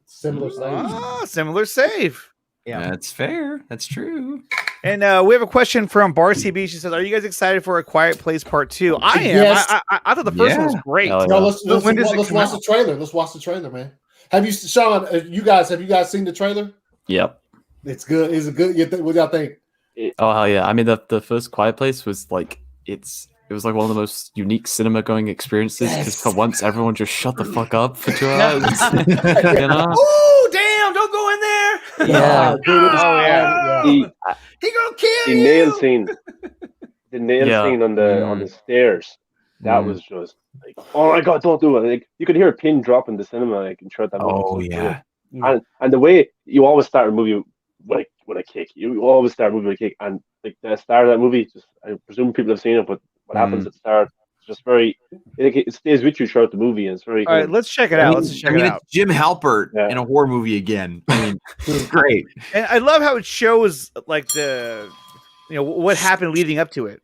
Similar save. Similar save. Yeah, that's fair. That's true. And we have a question from Barcy B. She says, "Are you guys excited for A Quiet Place Part 2?" I am. Yes. I thought the first one was great. No, let's watch the trailer. Let's watch the trailer, man. Have you, Sean? Have you guys seen the trailer? Yep. It's good. Is it good? What y'all think? Oh hell yeah! I mean, the first Quiet Place was like it was like one of the most unique cinema going experiences because for once everyone just shut the fuck up for 2 hours. Oh damn! Don't go in there. Yeah. He gonna kill the you. The nail scene on the stairs. That was just like, oh my god, don't do it! Like you could hear a pin drop in the cinema, like throughout that movie. Oh yeah. And the way you always start a movie with a kick, you always start a movie with a kick, and like the start of that movie, just I presume people have seen it, but what happens at the start, it's just very, it stays with you throughout the movie, and it's very. All right, let's check it out. It's Jim Halpert in a horror movie again. I mean, it's great. And I love how it shows like what happened leading up to it.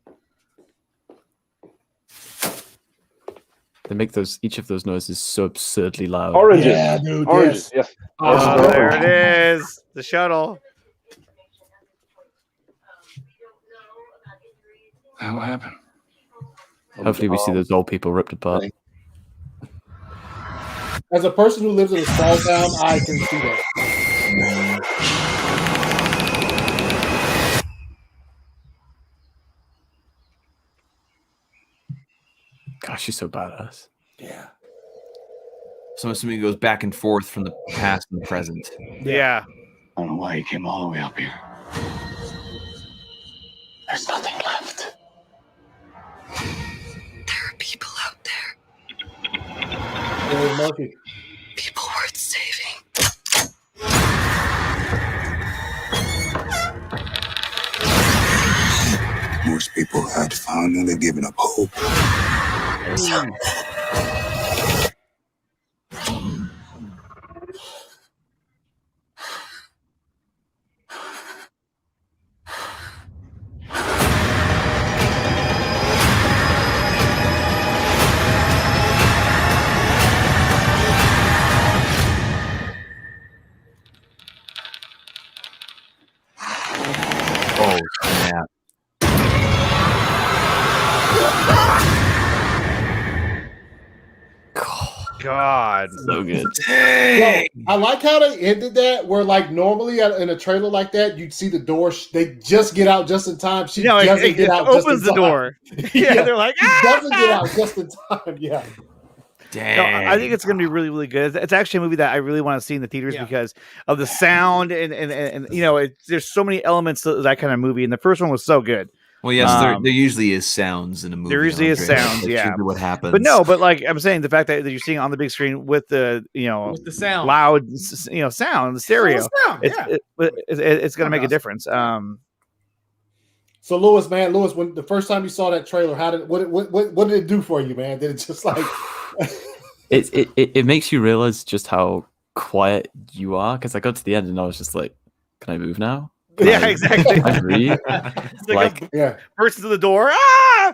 They make each of those noises so absurdly loud. Oranges. Yeah, dude. Oranges. Yes. Yes. Oh, there it is. The shuttle. What happened? Hopefully we see those old people ripped apart. As a person who lives in a small town, I can see that. Gosh, she's so badass. Yeah. So I'm assuming it goes back and forth from the past and the present. Yeah. I don't know why he came all the way up here. There's nothing left. There are people out there. Hey, Murphy. People worth saving. Most people had finally given up hope. Oh, snap. God. So good. Yo, I like how they ended that, where like normally in a trailer like that, you'd see the door. They just get out just in time. She doesn't get out. Opens just in the time. door. Yeah, they're like, She doesn't get out just in time. Yeah. Dang. No, I think it's going to be really, really good. It's actually a movie that I really want to see in the theaters because of the sound and you know, there's so many elements to that kind of movie. And the first one was so good. Well, yes, there usually is sounds in a movie. There usually is sounds, That's yeah. usually what happens. But no, but like I'm saying, the fact that you're seeing it on the big screen with the, you know, With the sound. loud, you know, sound, the stereo, Sound, it's going to make a difference. So Lewis, when the first time you saw that trailer, what did it do for you, man? Did it just like it makes you realize just how quiet you are? Because I got to the end and I was just like, can I move now? Yeah, exactly. Can I breathe? Like, yeah, burst to the door. Ah!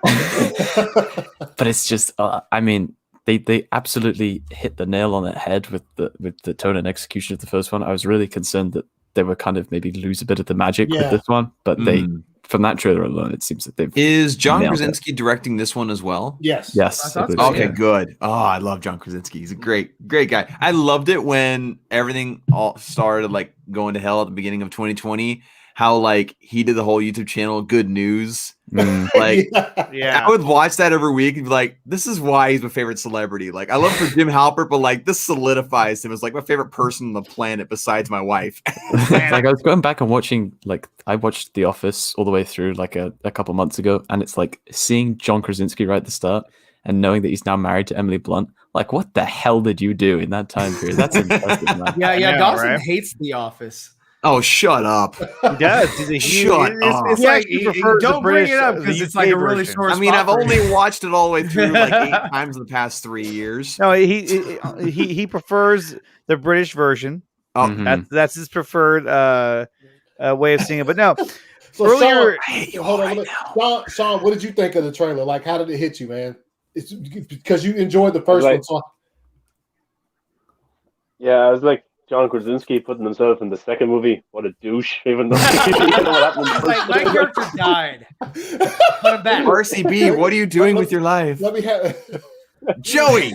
But it's just, I mean, they absolutely hit the nail on the head with the tone and execution of the first one. I was really concerned that they were kind of maybe lose a bit of the magic with this one, but they, from that trailer alone, it seems that they've. Is John nailed Krasinski directing this one as well? Yes. Yes. Okay, good. Oh, I love John Krasinski. He's a great guy. I loved it when everything all started like going to hell at the beginning of 2020. How like he did the whole YouTube channel, Good News. Like, yeah, I would watch that every week and be like, "This is why he's my favorite celebrity." Like, I love for Jim Halpert, but like this solidifies him as like my favorite person on the planet besides my wife. Like I was going back and watching, like I watched The Office all the way through like a couple months ago, and it's like seeing John Krasinski right at the start and knowing that he's now married to Emily Blunt. Like, what the hell did you do in that time period? That's impressive, man. Yeah. Dawson hates The Office. Oh, shut up. He does. Shut up. It's like, don't bring it up because it's like a really short. I mean, I've only watched it all the way through like 8 times in the past 3 years. No, he prefers the British version. Oh, that's his preferred way of seeing it. But no, So earlier, Sean, what did you think of the trailer? Like, how did it hit you, man? It's because you enjoyed the first one. So yeah, I was like John Krasinski putting himself in the second movie. What a douche! Even though you know what happened in the like, first my movie. character died. Put him back. RCB, what are you doing with your life? Let me have Joey.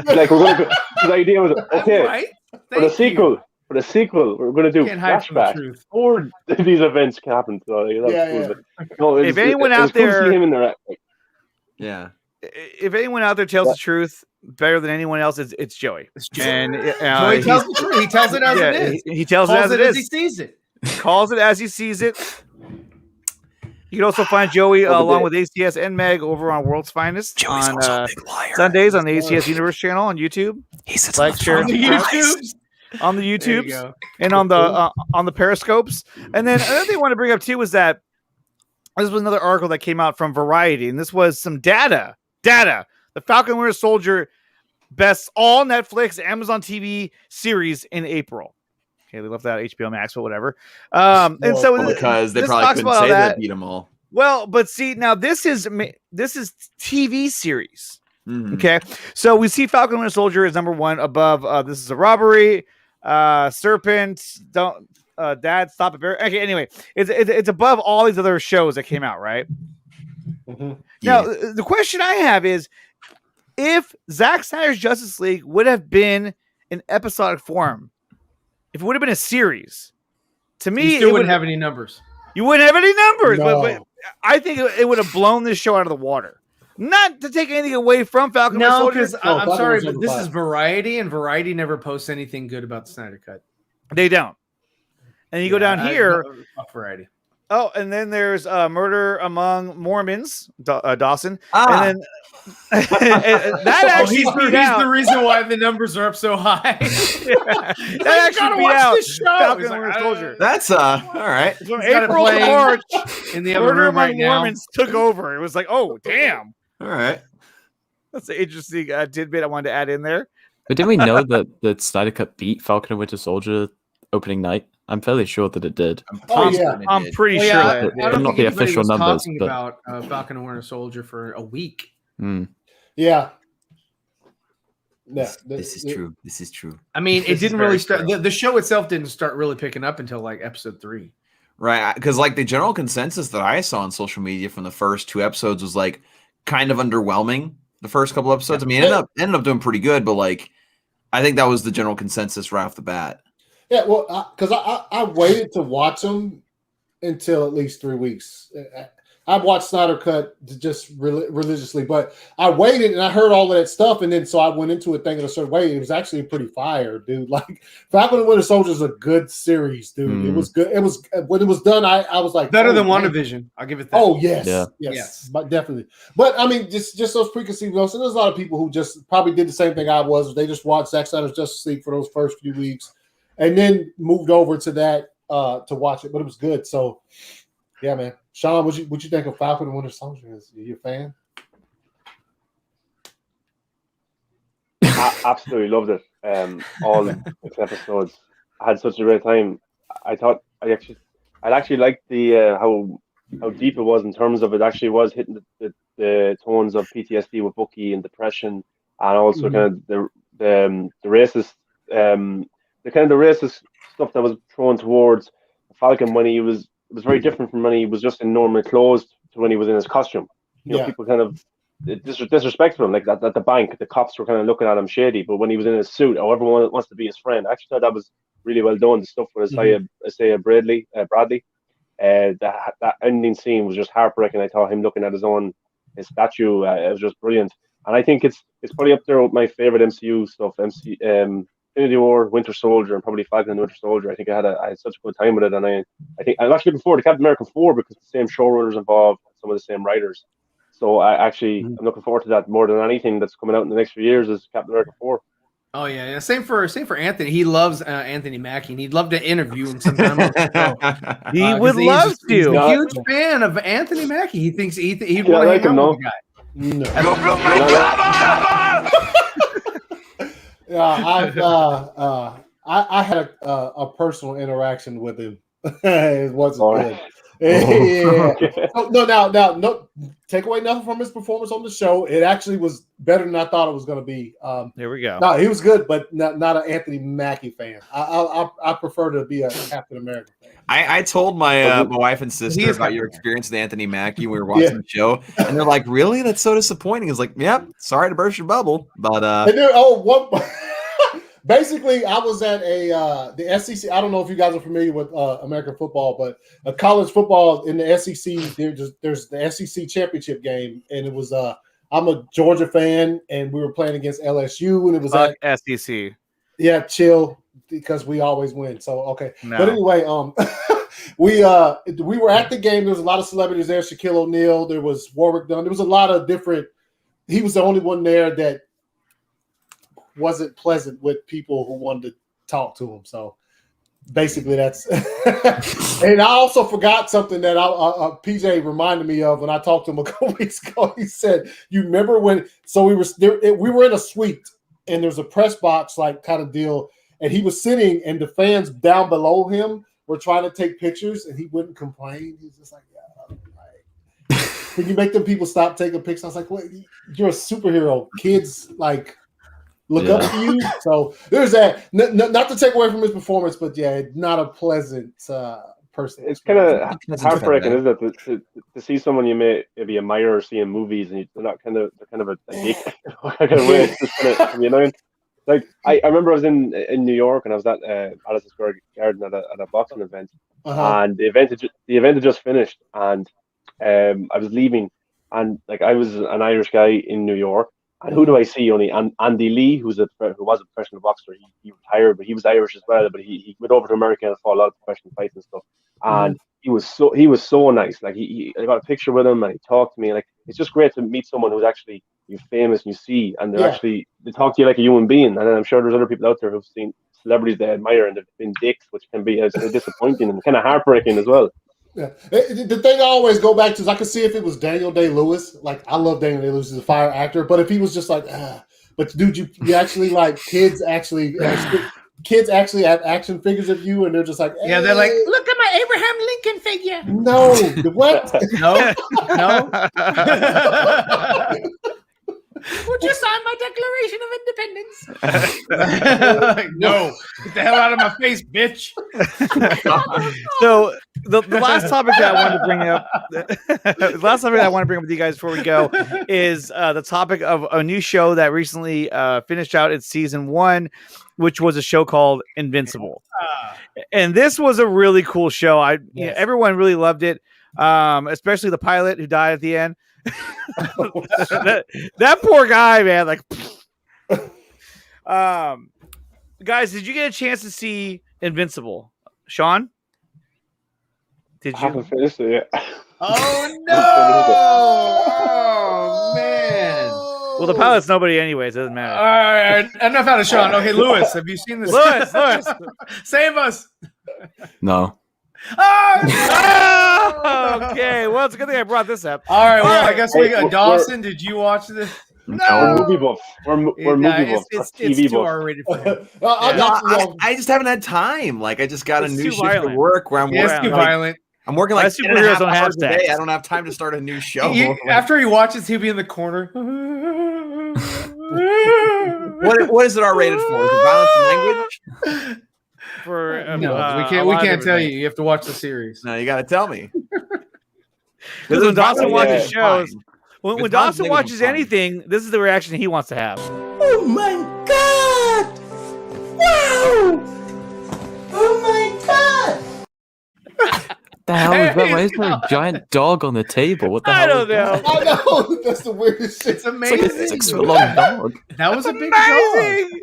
Like we're gonna. The idea was okay Right? for the sequel. For the sequel, we're going to do Can't hide from the flashbacks truth. or these events can happen. So like, that's cool. But, no, if anyone out there, him in there, like, yeah. If anyone out there tells the truth better than anyone else, it's Joey. And Joey tells the truth. He tells it as it is. He tells it as it is. He sees it. Calls it as he sees it. You can also find Joey along with ACS and Meg over on World's Finest Joey's on also a big liar. Sundays on the ACS Universe channel on YouTube. He sits like, share, on the YouTube. On the YouTubes and on the Periscopes. And then another thing I want to bring up too was that this was another article that came out from Variety, and this was some data. The Falcon Winter Soldier bests all Netflix, Amazon TV series in April. Okay, they left that HBO Max, but whatever. And so because they this probably talks couldn't about say that. that beat them all. Well, but see, now this is TV series. Okay, so we see Falcon and Winter Soldier is number one above. This is a robbery. Serpent, don't. Dad, stop it. Okay, anyway, it's above all these other shows that came out, right? Now, the question I have is, if Zack Snyder's Justice League would have been in episodic form, if it would have been a series, to me, you still wouldn't have any numbers. You wouldn't have any numbers, No. but I think it would have blown this show out of the water. Not to take anything away from Falcon. No, because I'm Falcon sorry, was but number this 5. is Variety, and Variety never posts anything good about the Snyder Cut. They don't. And you go down here. Variety. Oh, and then there's Murder Among Mormons, Dawson. Ah. And then that actually he's beat out. the reason why the numbers are up so high. That actually beat out Falcon and Winter Soldier. That's all right. From April to March, in the other Murder room Among right now. Mormons took over. It was like, oh, damn. All right. That's an interesting tidbit I wanted to add in there. But didn't we know that Snyder Cut beat Falcon and Winter Soldier opening night? I'm fairly sure that it did. Oh yeah, I'm pretty Well, sure. yeah, That I don't not think the anybody official was numbers, talking but- about Falcon and Winter Soldier for a week. yeah. This is true. This is true. I mean, it This is didn't very really start. true. The show itself didn't start really picking up until like episode 3. Right, because like the general consensus that I saw on social media from the first 2 episodes was like kind of underwhelming. The first couple episodes, I mean, it ended up doing pretty good, but like I think that was the general consensus right off the bat. Yeah, well, because I waited to watch them until at least 3 weeks. I've watched Snyder Cut just religiously, but I waited and I heard all of that stuff, and then so I went into it thinking a certain way. It was actually pretty fire, dude. Like Falcon and Winter Soldier is a good series, dude. It was good. It was when it was done. I was like Better than man. WandaVision. I'll give it that. Oh yes, Yeah. yes, but definitely. But I mean, just those preconceived notions. There's a lot of people who just probably did the same thing I was. They just watched Zack Snyder's Justice League for those first few weeks, and then moved over to that to watch it. But it was good. So, yeah, man. Sean, what you think of Falcon and Winter Soldier? Are you a fan? I absolutely loved it. All 6 episodes. I had such a great time. I thought I actually liked the how deep it was in terms of it actually was hitting the tones of PTSD with Bucky and depression, and also kind of the racist the racist stuff that was thrown towards Falcon when he was. It was very different from when he was just in normal clothes to when he was in his costume. You know, people kind of disrespected him, like that at the bank. The cops were kind of looking at him shady, but when he was in his suit, everyone wants to be his friend. I actually thought that was really well done. The stuff with Isaiah Bradley, that ending scene was just heartbreaking. I thought him looking at his statue, it was just brilliant. And I think it's probably up there with my favorite MCU stuff. Infinity War, Winter Soldier, and probably Falcon and Winter Soldier. I think I had such a good time with it, and I think I'm actually looking forward to Captain America 4 because the same showrunners involved, some of the same writers. So I'm looking forward to that more than anything that's coming out in the next few years is Captain America 4. Oh yeah. Same for Anthony. He loves Anthony Mackie, and he'd love to interview him sometime. On the show. He would love to. He's a huge fan of Anthony Mackie. He thinks he'd want to hang out with the guy. Yeah, I had a personal interaction with him. It wasn't good. Yeah. No, take away nothing from his performance on the show. It actually was better than I thought it was going to be. There we go. No, he was good, but not an Anthony Mackie fan. I prefer to be a Captain America fan. I told my wife and sister about your experience with Anthony Mackie when we were watching the show, and they're like, "Really? That's so disappointing." It's like, "Yep, sorry to burst your bubble, but basically, I was at the SEC. I don't know if you guys are familiar with American football, but college football in the SEC, there's the SEC championship game, and it was I'm a Georgia fan, and we were playing against LSU, and it was at SEC. Yeah, chill, because we always win. So okay, no. But anyway, we were at the game. There was a lot of celebrities there. Shaquille O'Neal. There was Warwick Dunn. There was a lot of different. He was the only one there that wasn't pleasant with people who wanted to talk to him. So basically, that's. And I also forgot something that PJ reminded me of when I talked to him a couple weeks ago. He said, "You remember when?" So we were there. We were in a suite, and there's a press box like kind of deal. And he was sitting, and the fans down below him were trying to take pictures, and he wouldn't complain. He's just like, "Yeah, when you make them people stop taking pictures. I was like, "What? You're a superhero. Kids like look up to you." So there's that. Not to take away from his performance, but yeah, not a pleasant person. It's kind of heartbreaking, isn't it, to see someone you may maybe admire or see in movies, and they're kind of a dick. It's just kind of annoying. Like I remember I was in New York, and I was at Madison Square Garden at a boxing event, and the event had just finished, and I was leaving, and like I was an Irish guy in New York, and who do I see? Only Andy Lee, who was a professional boxer. He retired, but he was Irish as well. But he went over to America and fought a lot of professional fights and stuff. And he was so nice. Like I got a picture with him, and he talked to me. Like it's just great to meet someone who's actually you're famous and you see, and they talk to you like a human being. And I'm sure there's other people out there who've seen celebrities they admire and they've been dicks, which can be disappointing and kind of heartbreaking as well. Yeah. The thing I always go back to is I could see if it was Daniel Day-Lewis. Like I love Daniel Day-Lewis as a fire actor, but if he was just like, but dude, you actually like kids actually have action figures of you, and they're just like, hey. Yeah, they're like, look at my Abraham Lincoln figure. No, what? No. Would you sign my Declaration of Independence? No, get the hell out of my face, bitch. So the last topic that I wanted to bring up, with you guys before we go is the topic of a new show that recently finished out its season 1, which was a show called Invincible. And this was a really cool show. Everyone really loved it, especially the pilot who died at the end. that poor guy, man. Like, guys, did you get a chance to see Invincible? Sean, did you? I haven't finished it yet. Oh no! Oh man! Well, the pilot's nobody, anyways. It doesn't matter. All right, enough out of Sean. Okay, Lewis, have you seen this? Lewis, save us! No. Oh, no! Okay, well, it's a good thing I brought this up. All right, well, I guess we got Dawson. Did you watch this? No, we're movie buffs. We're movie buffs. It's TV too buffs. R-rated for him. I just haven't had time. Like I just got a new shift at work where I'm It's working. too violent. I'm working like superheroes don't have hours a day. I don't have time to start a new show. After he watches, he'll be in the corner. What is it R-rated for? Is it violence and language? No, we can't tell you. You have to watch the series. No, you got to tell me. Because when Dawson watches shows, when It's Dawson not watches fine. anything, this is the reaction he wants to have. Oh my god! Wow! Oh my god! The hell is that? Why is there a giant dog on the table? What the hell? I don't know. I know that's the weirdest shit. It's amazing. It's like a 6-foot-long dog. That was a big Amazing. dog.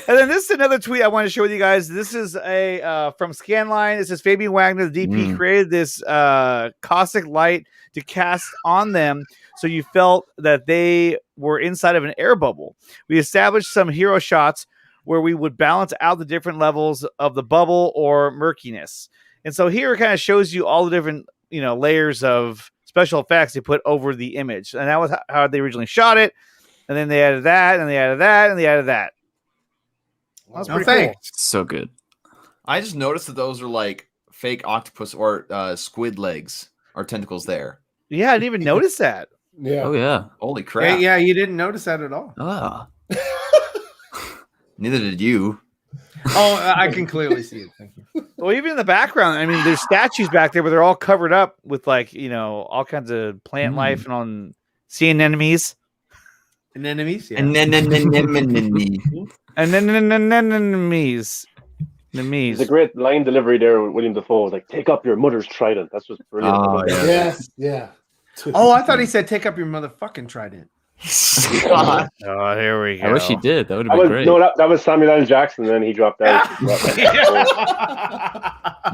And then this is another tweet I want to share with you guys. This is a from Scanline. It says Fabian Wagner, the DP, created this caustic light to cast on them, so you felt that they were inside of an air bubble. We established some hero shots where we would balance out the different levels of the bubble or murkiness. And so here it kind of shows you all the different, layers of special effects they put over the image. And that was how they originally shot it. And then they added that, and they added that, and they added that. That's pretty cool. So good. I just noticed that those are like fake octopus or squid legs or tentacles there. Yeah, I didn't even notice that. Yeah. Oh yeah. Holy crap. Yeah, you didn't notice that at all. Ah. Neither did you. Oh, I can clearly see it. Thank you. Well, even in the background, I mean, there's statues back there, but they're all covered up with all kinds of plant life and on sea anemones. Anemones, yeah. Anemones. There's a great line delivery there with William Dafoe. Like, take up your mother's trident. That's just brilliant. Oh, yeah. Yes, yeah. Oh, I thought he said take up your motherfucking trident. Oh, here we go. I wish he did. That would have been great. No, that was Samuel L. Jackson, and then he dropped out.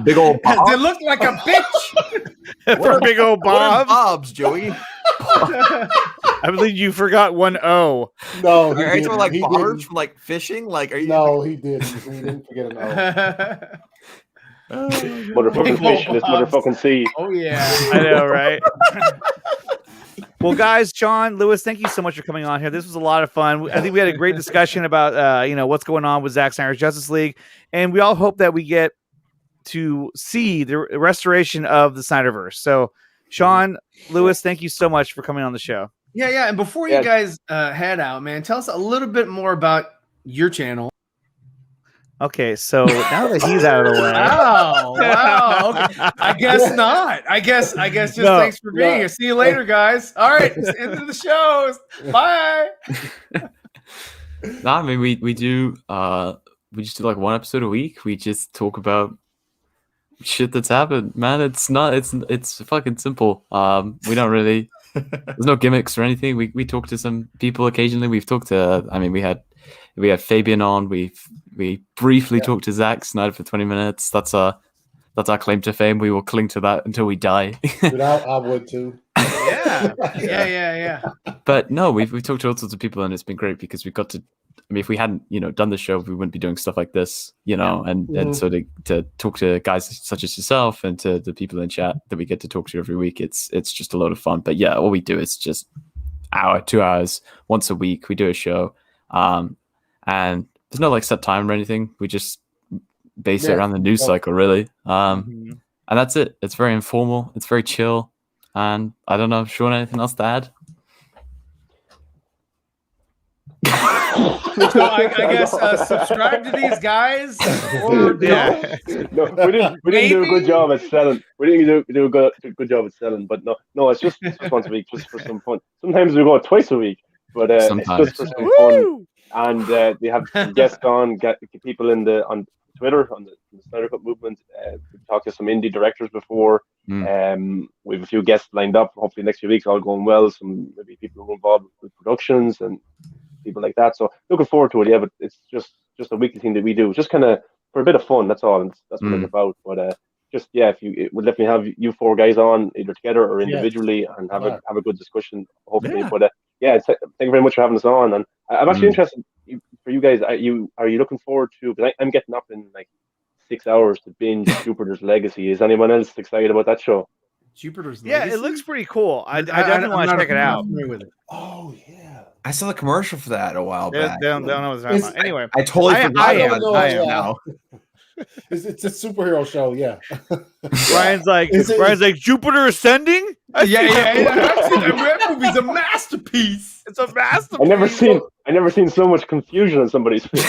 Big old Bob. They look like a bitch. For Big Old Bob. Bobs, Joey. I believe you forgot one O. No, he Are you didn't. talking like He bobbers didn't. from like fishing? Like, are you? No, he didn't. He didn't forget an O. Motherfucking fish in this motherfucking sea. Oh yeah, I know, right? Well, guys, Sean, Lewis, thank you so much for coming on here. This was a lot of fun. I think we had a great discussion about what's going on with Zack Snyder's Justice League, and we all hope that we get to see the restoration of the Snyderverse. So, Sean, Lewis, thank you so much for coming on the show. Yeah. And before you guys head out, man, tell us a little bit more about your channel. Okay, so now that he's out of the way. Wow. Okay. I guess not. I guess just thanks for being here. See you later, guys. All right, it's the end of the show. Bye. No, I mean we do we just do like one episode a week. We just talk about shit that's happened, man. It's fucking simple. We don't really there's no gimmicks or anything. We talk to some people occasionally. We've talked to we had Fabian on. We briefly talked to Zack Snyder for 20 minutes. That's our claim to fame. We will cling to that until we die. Dude, I would too. Yeah. But no, we've talked to all sorts of people, and it's been great because we got to. I mean, if we hadn't, done the show, we wouldn't be doing stuff like this, and so to talk to guys such as yourself and to the people in chat that we get to talk to every week, it's just a lot of fun. But yeah, all we do is just 2 hours once a week. We do a show, and there's no like set time or anything. We just base it around the news cycle, really. And that's it. It's very informal. It's very chill. And I don't know, Sean, anything else to add? So I guess subscribe to these guys. Or No, we didn't do a good job at selling. We didn't do a good job at selling. But no, it's just once a week, just for some fun. Sometimes we go twice a week, but it's just for some fun. And they have some guests on, get people on Twitter on the Snyder Cut movement. We've talked to some indie directors before. We have a few guests lined up. Hopefully, next few weeks all going well. Some maybe people who are involved with productions and people like that. So looking forward to it. Yeah, but it's just a weekly thing that we do, just kind of for a bit of fun. That's all. And that's what it's about. But it would definitely have you 4 guys on either together or individually and have a good discussion. Hopefully, but thank you very much for having us on. And I'm actually interested for you guys. Are you looking forward to? Because I'm getting up in like 6 hours to binge Jupiter's Legacy. Is anyone else excited about that show? Jupiter's Legacy? Yeah, it looks pretty cool. I definitely want to check it out. Oh yeah, I saw the commercial for that a while back. They don't know what it's about. Anyway, I totally forgot about it now. It's a superhero show. Yeah. Ryan's like Jupiter Ascending. Yeah. That movie's a masterpiece. It's a masterpiece. I never seen so much confusion on somebody's face.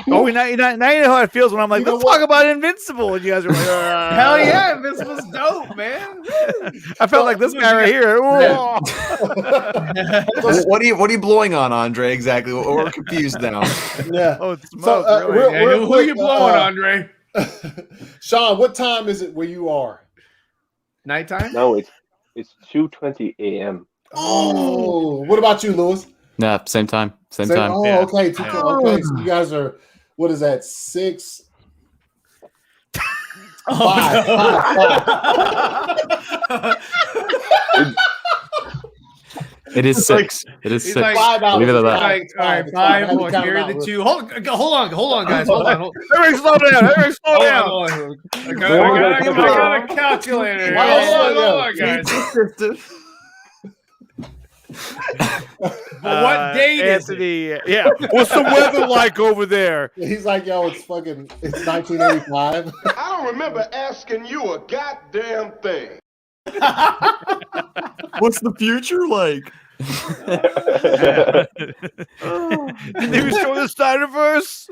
Now you know how it feels when I'm like, let's talk about Invincible, and you guys are like, hell yeah, Invincible's dope, man. I felt like this guy right here. What are you blowing on, Andre? Exactly. We're confused now. Yeah. Oh, it's smoke. Who are you blowing, Andre? Sean, what time is it where you are? Nighttime? No, it's 2:20 a.m. Oh, what about you, Lewis? Yeah, same time. Same time. Oh, yeah. Okay. Okay. So you guys are, what is that? 6. Five. It is 6. It is 6. Leave it at that. All right, 5. Well, here are the 2. Hold on, guys. Hold on. Everybody slow down. I got a calculator. Hold on, guys. What date Anthony, is it? Yeah. What's the weather like over there? He's like, yo, it's 1985. I don't remember asking you a goddamn thing. What's the future like? Did they restore the Snyderverse?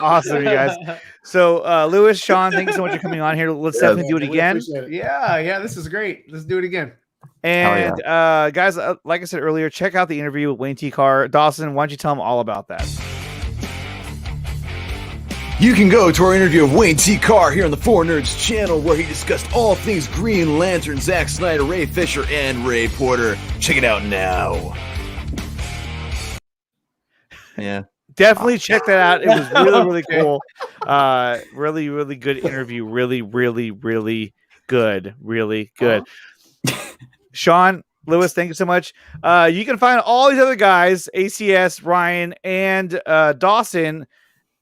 Awesome, you guys. So, Lewis, Sean, thank you so much for coming on here. Let's definitely do it again. Yeah, this is great. Let's do it again. And guys, like I said earlier, check out the interview with Wayne T. Carr. Dawson, why don't you tell them all about that? You can go to our interview of Wayne T. Carr here on the 4Nerds channel, where he discussed all things Green Lantern, Zack Snyder, Ray Fisher, and Ray Porter. Check it out now. Yeah. Definitely check that out. It was really, really cool. Really, really good interview. Really, really, really good. Really good. Sean, Lewis, thank you so much. You can find all these other guys, ACS, Ryan, and Dawson.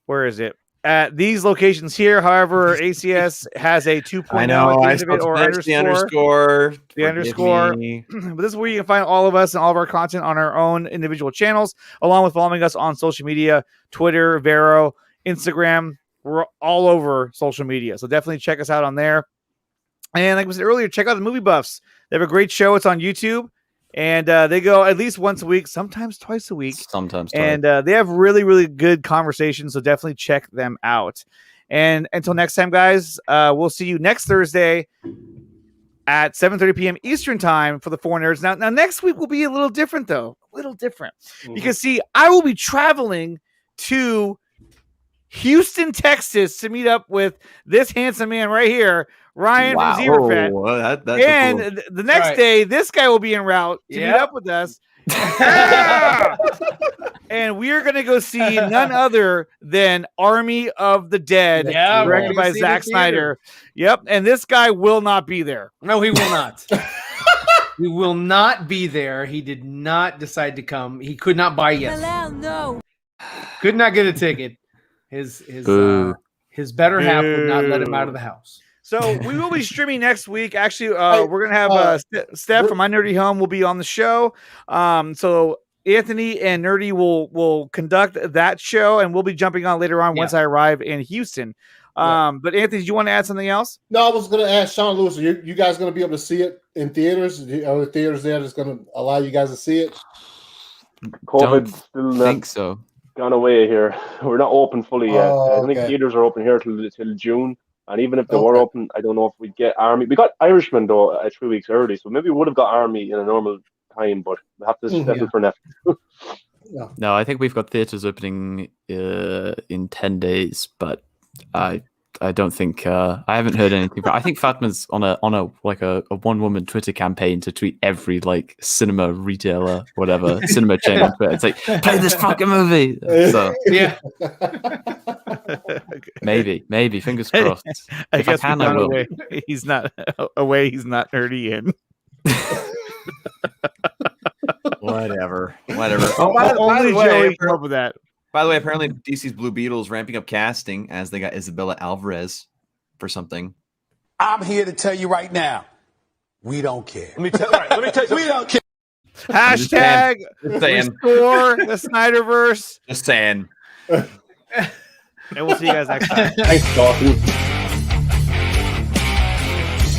Where is it? At these locations here. However, ACS has a 2.0 I know. at the end of it, or underscore. The underscore. But this is where you can find all of us and all of our content on our own individual channels, along with following us on social media, Twitter, Vero, Instagram. We're all over social media. So definitely check us out on there. And like I said earlier, check out the Movie Buffs. They have a great show. It's on YouTube. And they go at least once a week, sometimes twice a week. Sometimes twice. And they have really, really good conversations. So definitely check them out. And until next time, guys, we'll see you next Thursday at 7:30 p.m. Eastern time for the 4Nerds. Now, next week will be a little different, though. A little different. Because, see, I will be traveling to Houston, Texas to meet up with this handsome man right here, Ryan from Zeeverfett. Well, that's and cool. the next day, this guy will be en route to meet up with us. And we're going to go see none other than Army of the Dead, directed by Zack Snyder. Yep. And this guy will not be there. No, he will not. He will not be there. He did not decide to come. He could not buy yet. No. Could not get a ticket. His better half would not let him out of the house. So we will be streaming next week. Actually, we're gonna have Steph from My Nerdy Home will be on the show. So Anthony and Nerdy will conduct that show, and we'll be jumping on later on once I arrive in Houston. But Anthony, do you want to add something else? No, I was going to ask Sean Lewis. Are you guys going to be able to see it in theaters? Are the theaters there that's going to allow you guys to see it? COVID's still think so. Gone away here. We're not open fully yet. Oh, I think okay. theaters are open here till June. And even if they were open, I don't know if we'd get Army. We got Irishman though 3 weeks early, so maybe we would have got Army in a normal time, but we have to settle for Netflix. No, I think we've got theaters opening in 10 days, but I don't think I haven't heard anything. But I think Fatma's on a one-woman Twitter campaign to tweet every like cinema retailer, whatever cinema chain on Twitter. It's like, play this fucking movie. So yeah, maybe fingers crossed. I If guess I can, we I found will. a way. He's not away. He's not nerdy in. Whatever. Oh, only Joey came up with that. By the way, apparently DC's Blue Beetle's ramping up casting as they got Isabella Alvarez for something. I'm here to tell you right now, we don't care. Let me tell you. We don't care. Hashtag Just saying. restore the Snyderverse. Just saying. And we'll see you guys next time. Thanks, Dawson.